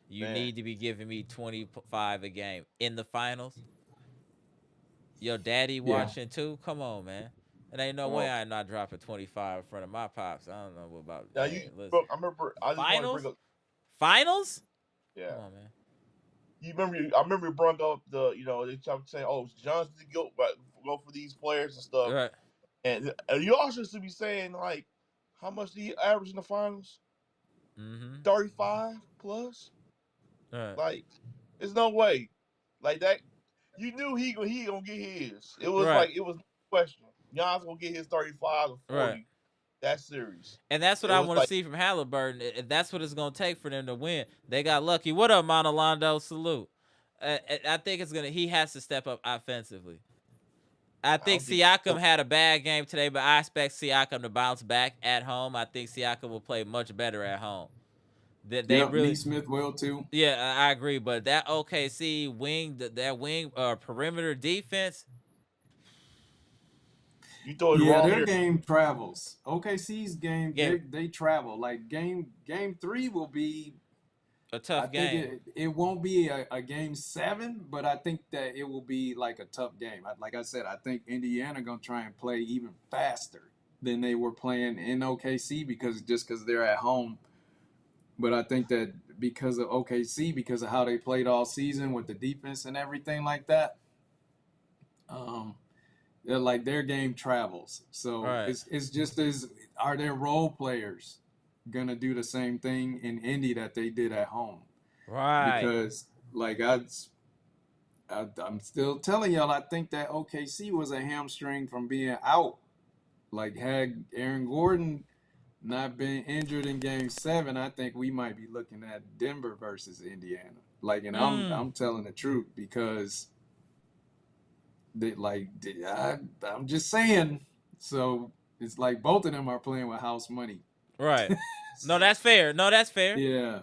You man. need to be giving me 25 a game in the finals. Your daddy yeah. watching too? Come on, man. It ain't no Come way on. I'm not dropping 25 in front of my pops. I don't know what about Now man. Listen. I remember. I just want to bring Finals? up. Finals? Yeah, Come on, man. you remember? I remember you brought up they kept saying, "Oh, Johnson to go for these players and stuff." Right. And you also should be saying like, how much did he average in the finals? Mm-hmm. 35 plus. Right. Like, there's no way. Like that, you knew he gonna get his. Right. It was no question. Giannis gonna get his 35 or Right. 40 that series. And that's what It I was want to like see from Halliburton. That's what it's going to take for them to win. They got lucky. What up, Monalando? Salute. I think it's gonna. He has to step up offensively. I I think don't think Siakam had a bad game today, but I expect Siakam to bounce back at home. I think Siakam will play much better at home. They Yep, really, Neesmith will too. yeah, I agree. But that OKC wing, that wing perimeter defense, you throw it Yeah, wrong their here. game travels. OKC's game, yeah, they travel. Like game 3 will be. a I tough think game. it won't be a game 7, but I think that it will be like a tough game. Like I said, I think Indiana gonna try and play even faster than they were playing in OKC because they're at home. But I think that because of OKC, because of how they played all season with the defense and everything like that, um, they're like their game travels. So Right, it's just as are their role players gonna do the same thing in Indy that they did at home? right. Because like I'm still telling y'all, I think that OKC was a hamstring from being out. Like had Aaron Gordon not been injured in Game 7, I think we might be looking at Denver versus Indiana. Like, and Mm, I'm telling the truth because I'm just saying. So it's like both of them are playing with house money. right. No, that's fair. No, that's fair. Yeah,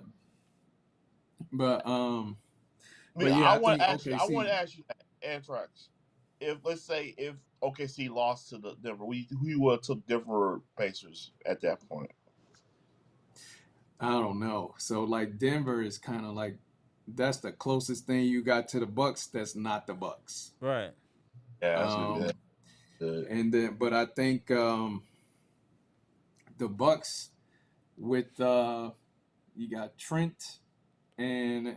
but I mean, yeah, I I want think to ask you. I want OKC. to ask you that, Anthrax. If let's say if OKC lost to the Denver, we would have took Denver Pacers at that point. I don't know. So like Denver is kind of like that's the closest thing you got to the Bucks. That's not the Bucks. Right. Yeah, that's good. Um, Good. and then, but I think the Bucks with you got Trent and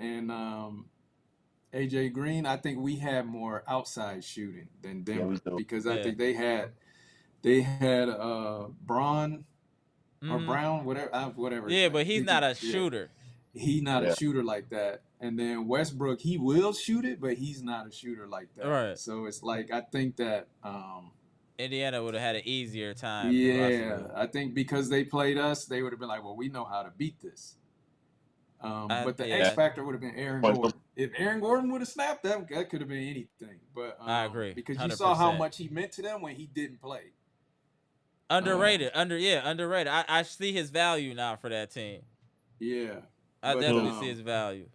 AJ Green. I think we had more outside shooting than Yeah, we Denver do. because I Yeah. think they had Braun or Hmm. Brown, whatever his Yeah, name. but he's not a Yeah, shooter. he's not a Yeah. shooter like that. And then Westbrook, he will shoot it, but he's not a shooter like that. Right. So it's like I think that Indiana would have had an easier time than yeah, Russell. I think because they played us, they would have been like, well, we know how to beat this. But the X Yeah, factor would have been Aaron But Gordon. If Aaron Gordon would have snapped, that could have been anything. But I agree. because you saw how 100%. much he meant to them when he didn't play. Underrated. Underrated. I see his value now for that team. Yeah, I but definitely see his value.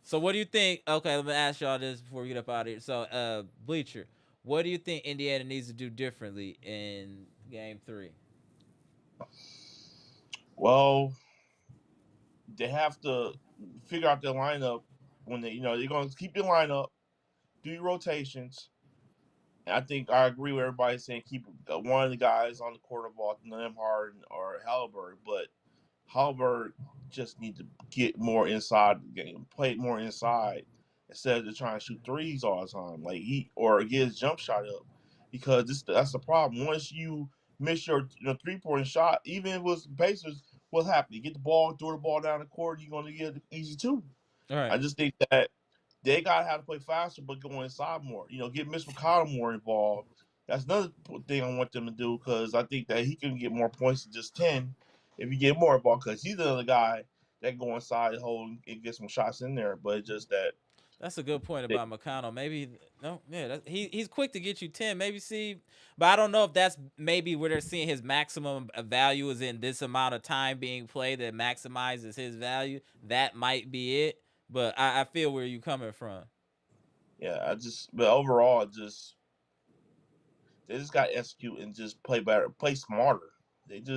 So what do you think? Okay, let me ask y'all this before we get up out of here. So, Bleacher, what do you think Indiana needs to do differently in Game 3? Well, they have to figure out their lineup when they're going to keep your lineup, do your rotations. And I think I agree with everybody saying keep one of the guys on the court of all Nemhard or Halliburton, but Halliburton just need to get more inside the game, play more inside instead of just trying to shoot threes all the time, like or get his jump shot up, because that's the problem. Once you miss your 3-point shot, even if it was Pacers, what happened? You get the ball, throw the ball down the court, you're going to get an easy two. All right. I just think that they got how to play faster, but go inside more. Get Mitch McConnell more involved. That's another thing I want them to do, because I think that he can get more points than just 10 if you get more involved, because he's another guy that go inside the hole and get some shots in there. But it's just that That's a good point they, about McConnell. Maybe no, yeah, he's quick to get you 10. Maybe see, but I don't know if that's maybe where they're seeing his maximum value is in this amount of time being played that maximizes his value. That might be it. But I feel where you coming from. but overall, they just got to execute and just play better, play smarter. It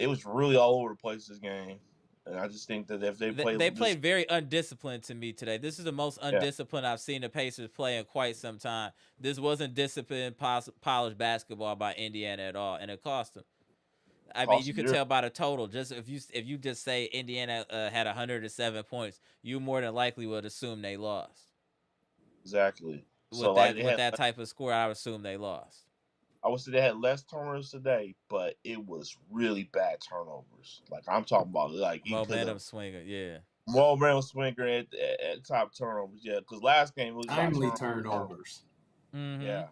was really all over the place this game, and I just think that if they play They just played very undisciplined to me today. This is the most yeah, undisciplined I've seen the Pacers play in quite some time. This wasn't disciplined, polished basketball by Indiana at all, and it cost them. I mean, cost you them could their tell by the total. Just if you just say Indiana had 107 points, you more than likely would assume they lost. exactly. With So like that they with had that type of score, I would assume they lost. I would say they had less turnovers today, but it was really bad turnovers. Like I'm talking about, like he could Momentum have swinger, yeah. more Brown Swinger at top turnovers. Yeah, because last game it was about timely turnovers. turnovers. Mm-hmm. Yeah,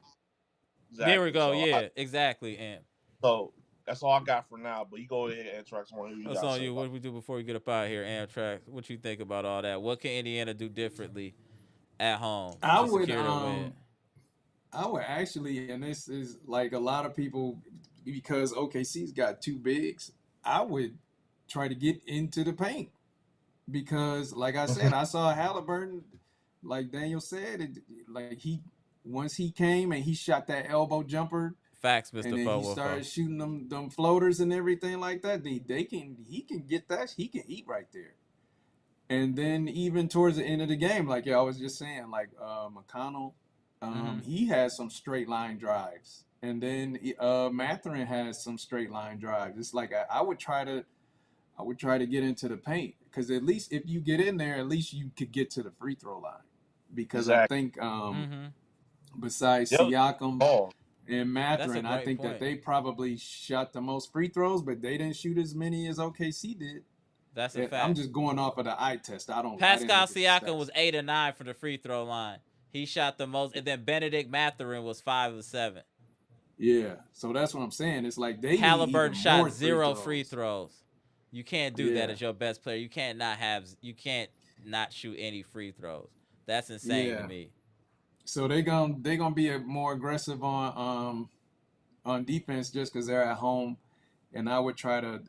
There we exactly. go. Yeah, exactly. And So that's all I got for now. But you go ahead and track someone who you what's got to on say you? about What do we do before we get up out of here? Amtrak. What you think about all that? What can Indiana do differently at home I to would secure their win? I would actually, and this is like a lot of people, because OKC's got two bigs. I would try to get into the paint because, like I said, it? I saw Halliburton, like Daniel said, like once he came and he shot that elbow jumper, Facts, and Mister then he 414. started shooting them floaters and everything like that. He can get that, he can eat right there. And then even towards the end of the game, like I was just saying, like McConnell, Mm-hmm. he has some straight line drives, and then Mathurin has some straight line drives. It's like I would try to get into the paint, because at least if you get in there, at least you could get to the free throw line. Because I Exactly. think Mm-hmm. besides Yep. Siakam Oh, and That's a Mathurin, I great think that point. they probably shot the most free throws, but they didn't shoot as many as OKC did. That's a I'm fact. just going off of the eye test. I didn't Pascal look at the Siakam stats. was 8 of 9 from the free throw line. He shot the most, and then Benedict Mathurin was 5 of 7. Yeah, so that's what I'm saying. It's like they need Halliburton even shot more free 0 free throws. throws. You can't do that Yeah, as your best player. You can't not shoot any free throws. That's insane to yeah. me. So they gonna be more aggressive on defense just because they're at home, and I would try to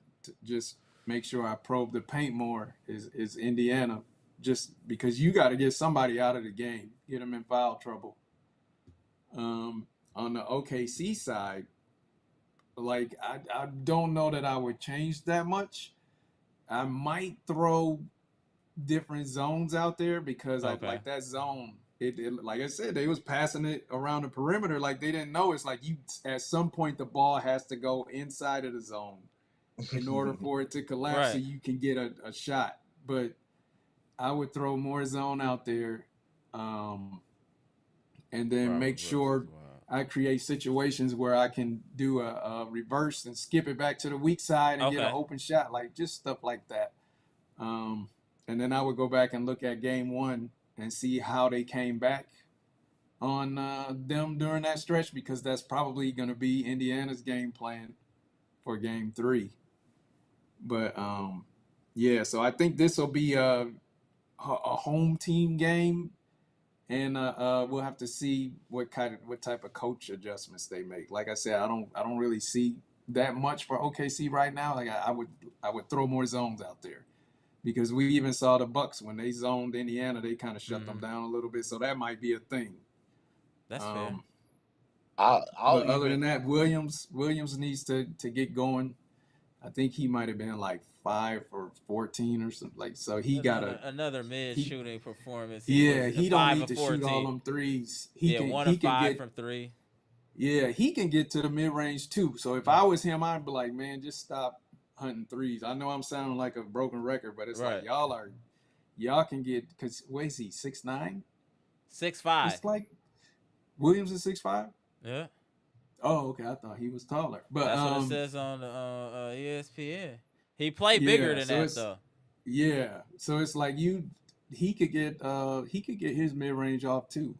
just make sure I probe the paint more. Is Indiana, just because you got to get somebody out of the game, get them in foul trouble. On the OKC side, like I don't know that I would change that much. I might throw different zones out there, because I Okay. like that zone. It like I said, they was passing it around the perimeter like they didn't know. It's like you at some point the ball has to go inside of the zone in order for it to collapse so Right. you can get a shot. But I would throw more zone out there, um, and then Robert make Brooks is sure wild. I create situations where I can do a reverse and skip it back to the weak side and get an Okay. open shot, like just stuff like that. Um, and then I would go back and look at game one and see how they came back on them during that stretch, because that's probably going to be Indiana's game plan for game three. But yeah, so I think this will be a home team game, and we'll have to see what type of coach adjustments they make. Like I said, I don't really see that much for OKC right now. Like I would throw more zones out there because we even saw the Bucks when they zoned Indiana, they kind of shut them down a little bit. So that might be a thing. That's fair. I'll But other even than that, Williams needs to get going. I think he might have been like 5 for 14 or something. Like so, he got another mid shooting performance. He don't 5 need of to 14. shoot all them threes. 1 of 5 from 3. Yeah, he can get to the mid range too. So if I was him, I'd be like, man, just stop hunting threes. I know I'm sounding like a broken record, but it's like y'all can get because what is he 6'9"? 6'5". It's like Williams is 6'5". Yeah. Oh, okay. I thought he was taller, but that's what it says on ESPN. He played bigger than that though. Yeah, so it's like he could get his mid range off too.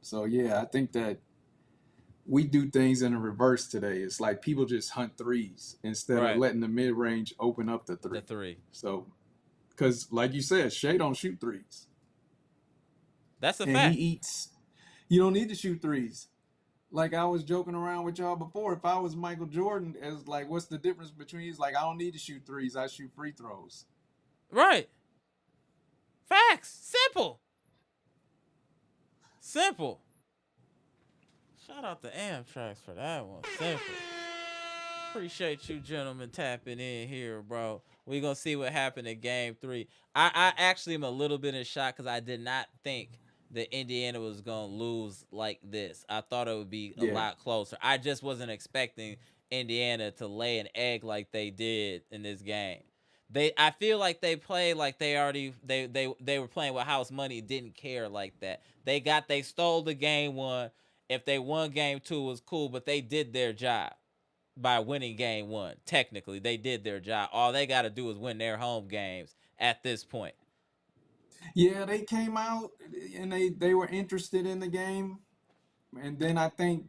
So yeah, I think that we do things in a reverse today. It's like people just hunt threes instead of letting the mid range open up the three. So, because like you said, Shai don't shoot threes. That's a fact. And he eats. You don't need to shoot threes. Like I was joking around with y'all before. If I was Michael Jordan, as like, what's the difference between? He's like, I don't need to shoot threes. I shoot free throws. Right. Facts. Simple. Shout out to Amtrak for that one. Simple. Appreciate you gentlemen tapping in here, bro. We're going to see what happened in game 3. I actually am a little bit in shock because I did not think that Indiana was going to lose like this. I thought it would be a lot closer. I just wasn't expecting Indiana to lay an egg like they did in this game. I feel like they played like they were playing with house money, didn't care like that. They stole the game 1. If they won game 2, it was cool, but they did their job by winning game 1. Technically, they did their job. All they got to do is win their home games at this point. Yeah, they came out and they were interested in the game. And then I think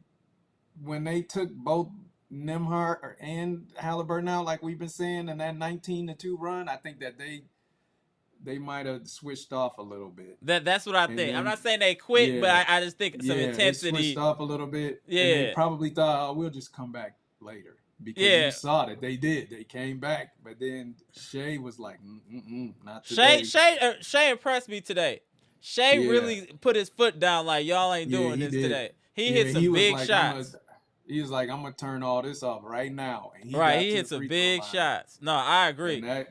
when they took both Nembhard and Haliburton out, like we've been saying, in that 19-2 run, I think that they might have switched off a little bit. That's what I think. Then, I'm not saying they quit, but I just think some intensity. They switched off a little bit. Yeah. And they probably thought, we'll just come back later. Because you saw that they did. They came back. But then Shai was like, not today. Shai impressed me today. Shai really put his foot down like, y'all ain't doing this today. He hit some big shots. He was like, I'm going to turn all this off right now. And he hit some big shots. No, I agree. And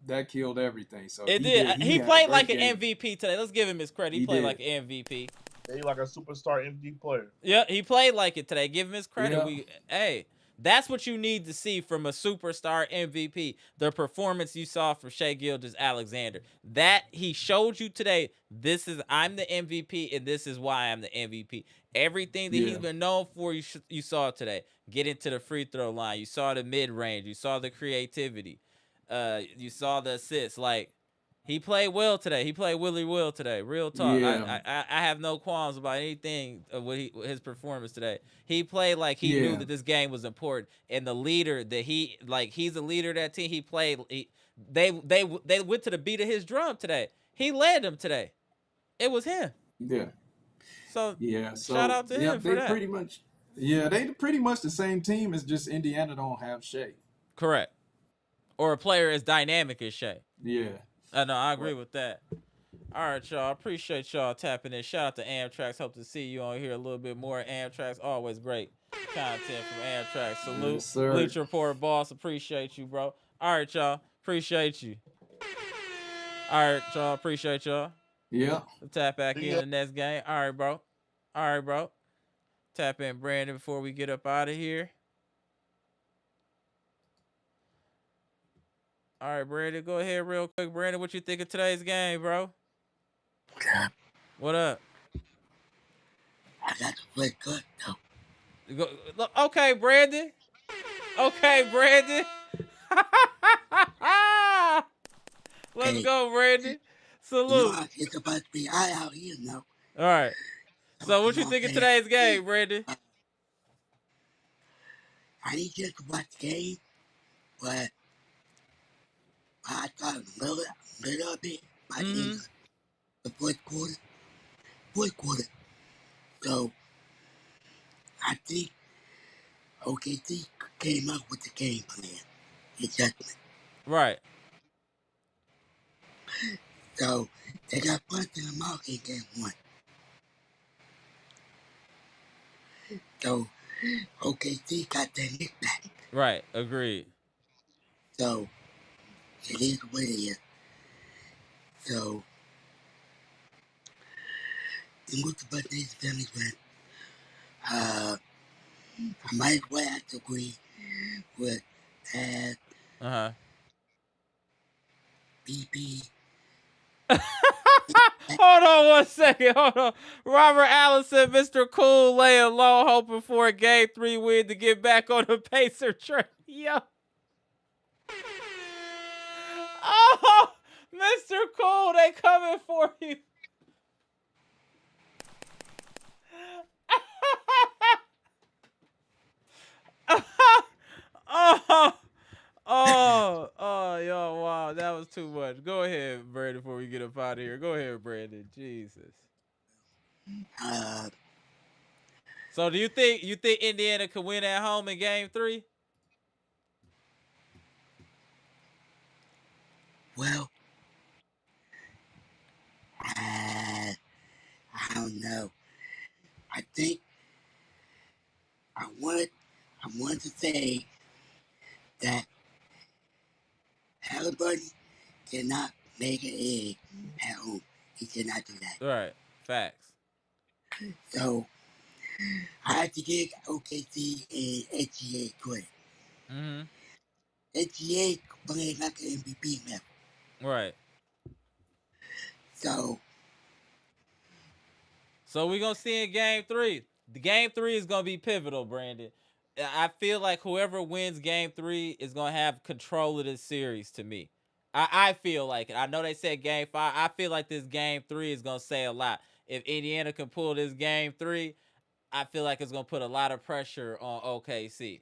that killed everything. So it did. He played like an MVP today. Let's give him his credit. He played like an MVP. He's like a superstar MVP player. Yeah, he played like it today. Give him his credit. Yeah. That's what you need to see from a superstar MVP. The performance you saw from Shai Gilgeous-Alexander. That he showed you today. I'm the MVP, and this is why I'm the MVP. Everything that he's been known for, you saw today. Get into the free throw line. You saw the mid range. You saw the creativity. You saw the assists. Like, he played well today. He played really well today. Real talk. Yeah. I have no qualms about anything of his performance today. He played like he knew that this game was important, and the leader that he's the leader of that team. He played. They went to the beat of his drum today. He led them today. It was him. Yeah. So shout out to him for that. They pretty much the same team. As just Indiana don't have Shai. Correct. Or a player as dynamic as Shai. Yeah. No, I agree with that. All right, y'all. Appreciate y'all tapping in. Shout out to Amtrax. Hope to see you on here a little bit more. Amtrax, always great content from Amtrax. Salute. Yes, sir. Bleacher Report boss. Appreciate you, bro. All right, y'all. Appreciate you. All right, y'all. Appreciate y'all. Yeah. We'll tap back in the next game. All right, bro. Tap in Brandon before we get up out of here. All right, Brandon, go ahead real quick. Brandon, what you think of today's game, bro? What up? I got to play good, though. Okay, Brandon. Let's go, Brandon. Salute. It's about to be high out here now. All right. So what you think of today's game, Brandon? I didn't get to watch the game, but I thought a little bit by the fourth quarter. So I think OKC came up with the game plan, adjustment. Right. So they got punched in the mouth in game one. So OKC got their nick back. Right. Agreed. So it is what it is. So the most about these families when I might as well have to agree with as Uh-huh. BP. Hold on 1 second. Hold on. Robert Allison, Mr. Cool, laying low, hoping for a game 3 win to get back on the Pacer train. Yo. Oh, Mr. Cool, they coming for you. Yo, wow, that was too much. Go ahead, Brandon, before we get up out of here. Go ahead, Brandon. Jesus. So do you think Indiana could win at home in game 3? Well, I don't know. I think I want to say that Haliburton cannot make an egg at home. He cannot do that. Right. Facts. So I have to give OKC and SGA credit. Mm-hmm. SGA playing like an MVP level. Right. So we're going to see in game 3. The game 3 is going to be pivotal, Brandon. I feel like whoever wins game 3 is going to have control of this series to me. I feel like it. I know they said game 5. I feel like this game 3 is going to say a lot. If Indiana can pull this game 3, I feel like it's going to put a lot of pressure on OKC.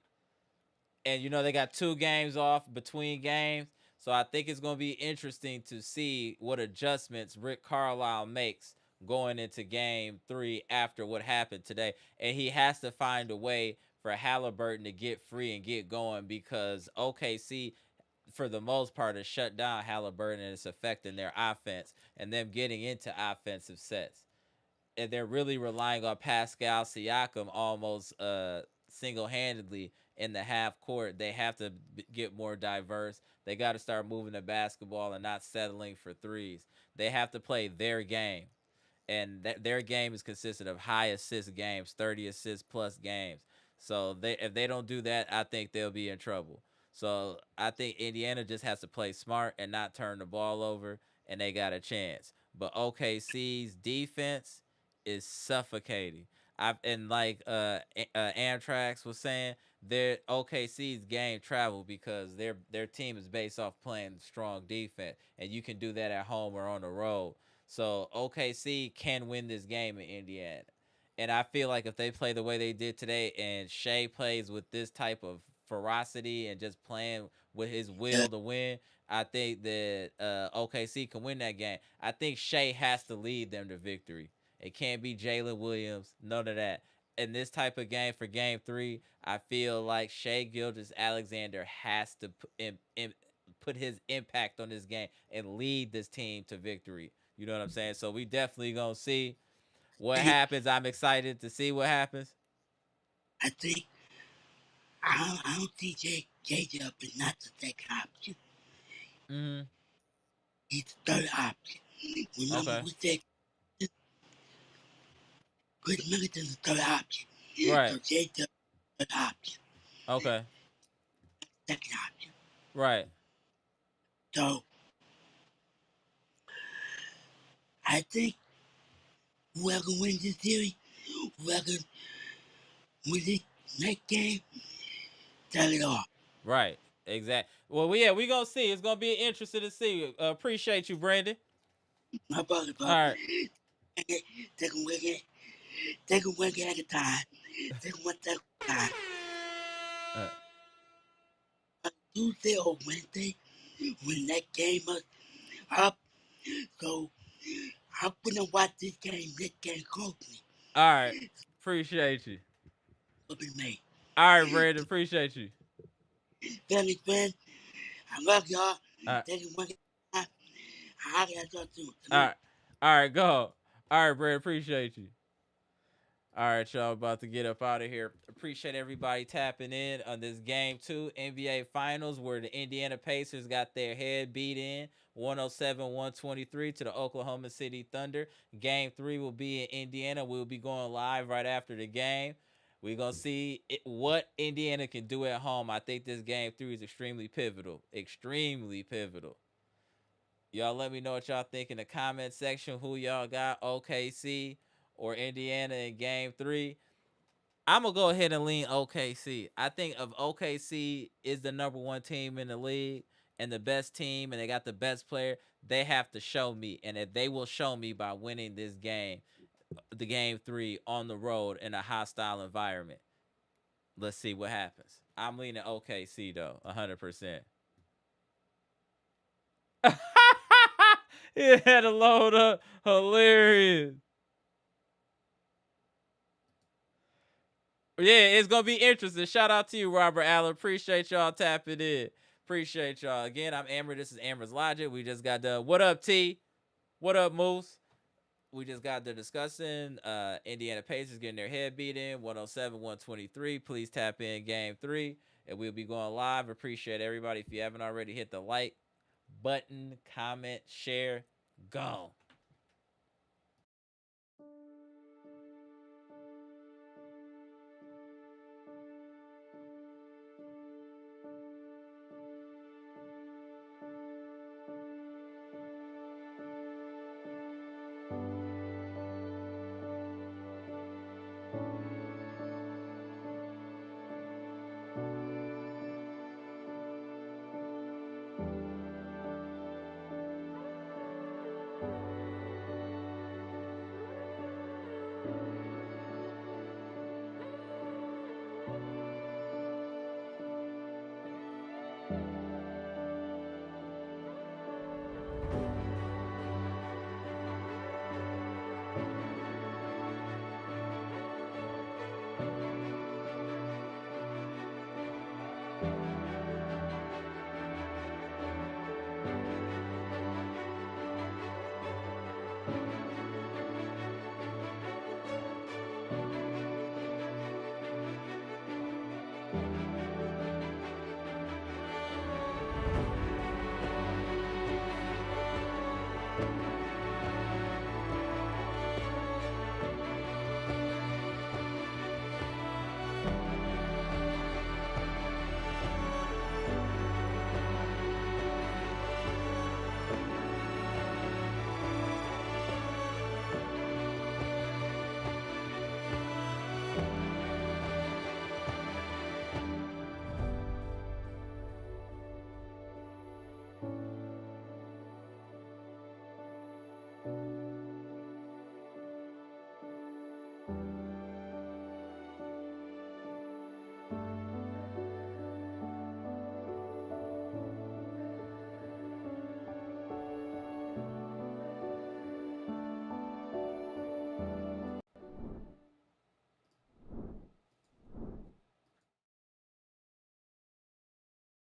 And, they got 2 games off between games. So I think it's going to be interesting to see what adjustments Rick Carlisle makes going into game 3 after what happened today. And he has to find a way for Haliburton to get free and get going, because OKC, for the most part, has shut down Haliburton, and it's affecting their offense and them getting into offensive sets. And they're really relying on Pascal Siakam almost single-handedly in the half court. They have to get more diverse. They got to start moving the basketball and not settling for threes. They have to play their game, and their game is consistent of high assist games, 30 assist plus games. So if they don't do that, I think they'll be in trouble. So I think Indiana just has to play smart and not turn the ball over, and they got a chance. But OKC's defense is suffocating. And like Amtrax was saying, their OKC's game travel because their team is based off playing strong defense, and you can do that at home or on the road. So OKC can win this game in Indiana. And I feel like if they play the way they did today, and Shai plays with this type of ferocity and just playing with his will to win, I think that OKC can win that game. I think Shai has to lead them to victory. It can't be Jalen Williams, none of that. In this type of game for game 3, I feel like Shai Gilgeous-Alexander has to put his impact on this game and lead this team to victory. You know what I'm saying? So we definitely going to see what happens. I'm excited to see what happens. I think I don't see JJ up is not the second option. Mm-hmm. He's the third option. Remember Okay. we said Chris Middleton's the third option. Right. So JJ third option. Okay. Second option. Right. So I think whoever wins this series, whoever wins this next game, tell it all. Right. Exactly. Well, we gonna see. It's gonna be interesting to see. Appreciate you, Brandon. My brother, All right. Take a week at a time. Take one step at a time. Tuesday or Wednesday, when that game is up, so I'm gonna watch this game closely. All right. Appreciate you. It'll be me. All right, Brandon. Appreciate you. family, friends. I love y'all. All right, Thank you one time. I got y'all too. all right, all right, go. All right, Brad, appreciate you. All right, y'all, about to get up out of here. Appreciate everybody tapping in on this game 2 NBA Finals where the Indiana Pacers got their head beat in 107-123 to the Oklahoma City Thunder. Game 3 will be in Indiana. We'll be going live right after the game. We're going to see what Indiana can do at home. I think this game 3 is extremely pivotal. Extremely pivotal. Y'all let me know what y'all think in the comment section. Who y'all got, OKC or Indiana in game 3? I'm going to go ahead and lean OKC. I think if OKC is the number 1 team in the league and the best team and they got the best player, they have to show me. And if they will show me by winning this game, the game 3 on the road in a hostile environment. Let's see what happens. I'm leaning OKC though, 100%. He had to load up. Hilarious. Yeah, it's going to be interesting. Shout out to you, Robert Allen. Appreciate y'all tapping in. Appreciate y'all. Again, I'm Amber. This is Amber's Logic. We just got done. What up, T? What up, Moose? We just got done discussing Indiana Pacers getting their head beat in 107-123. Please tap in game 3. And we'll be going live. Appreciate everybody. If you haven't already, hit the like button, comment, share. Go.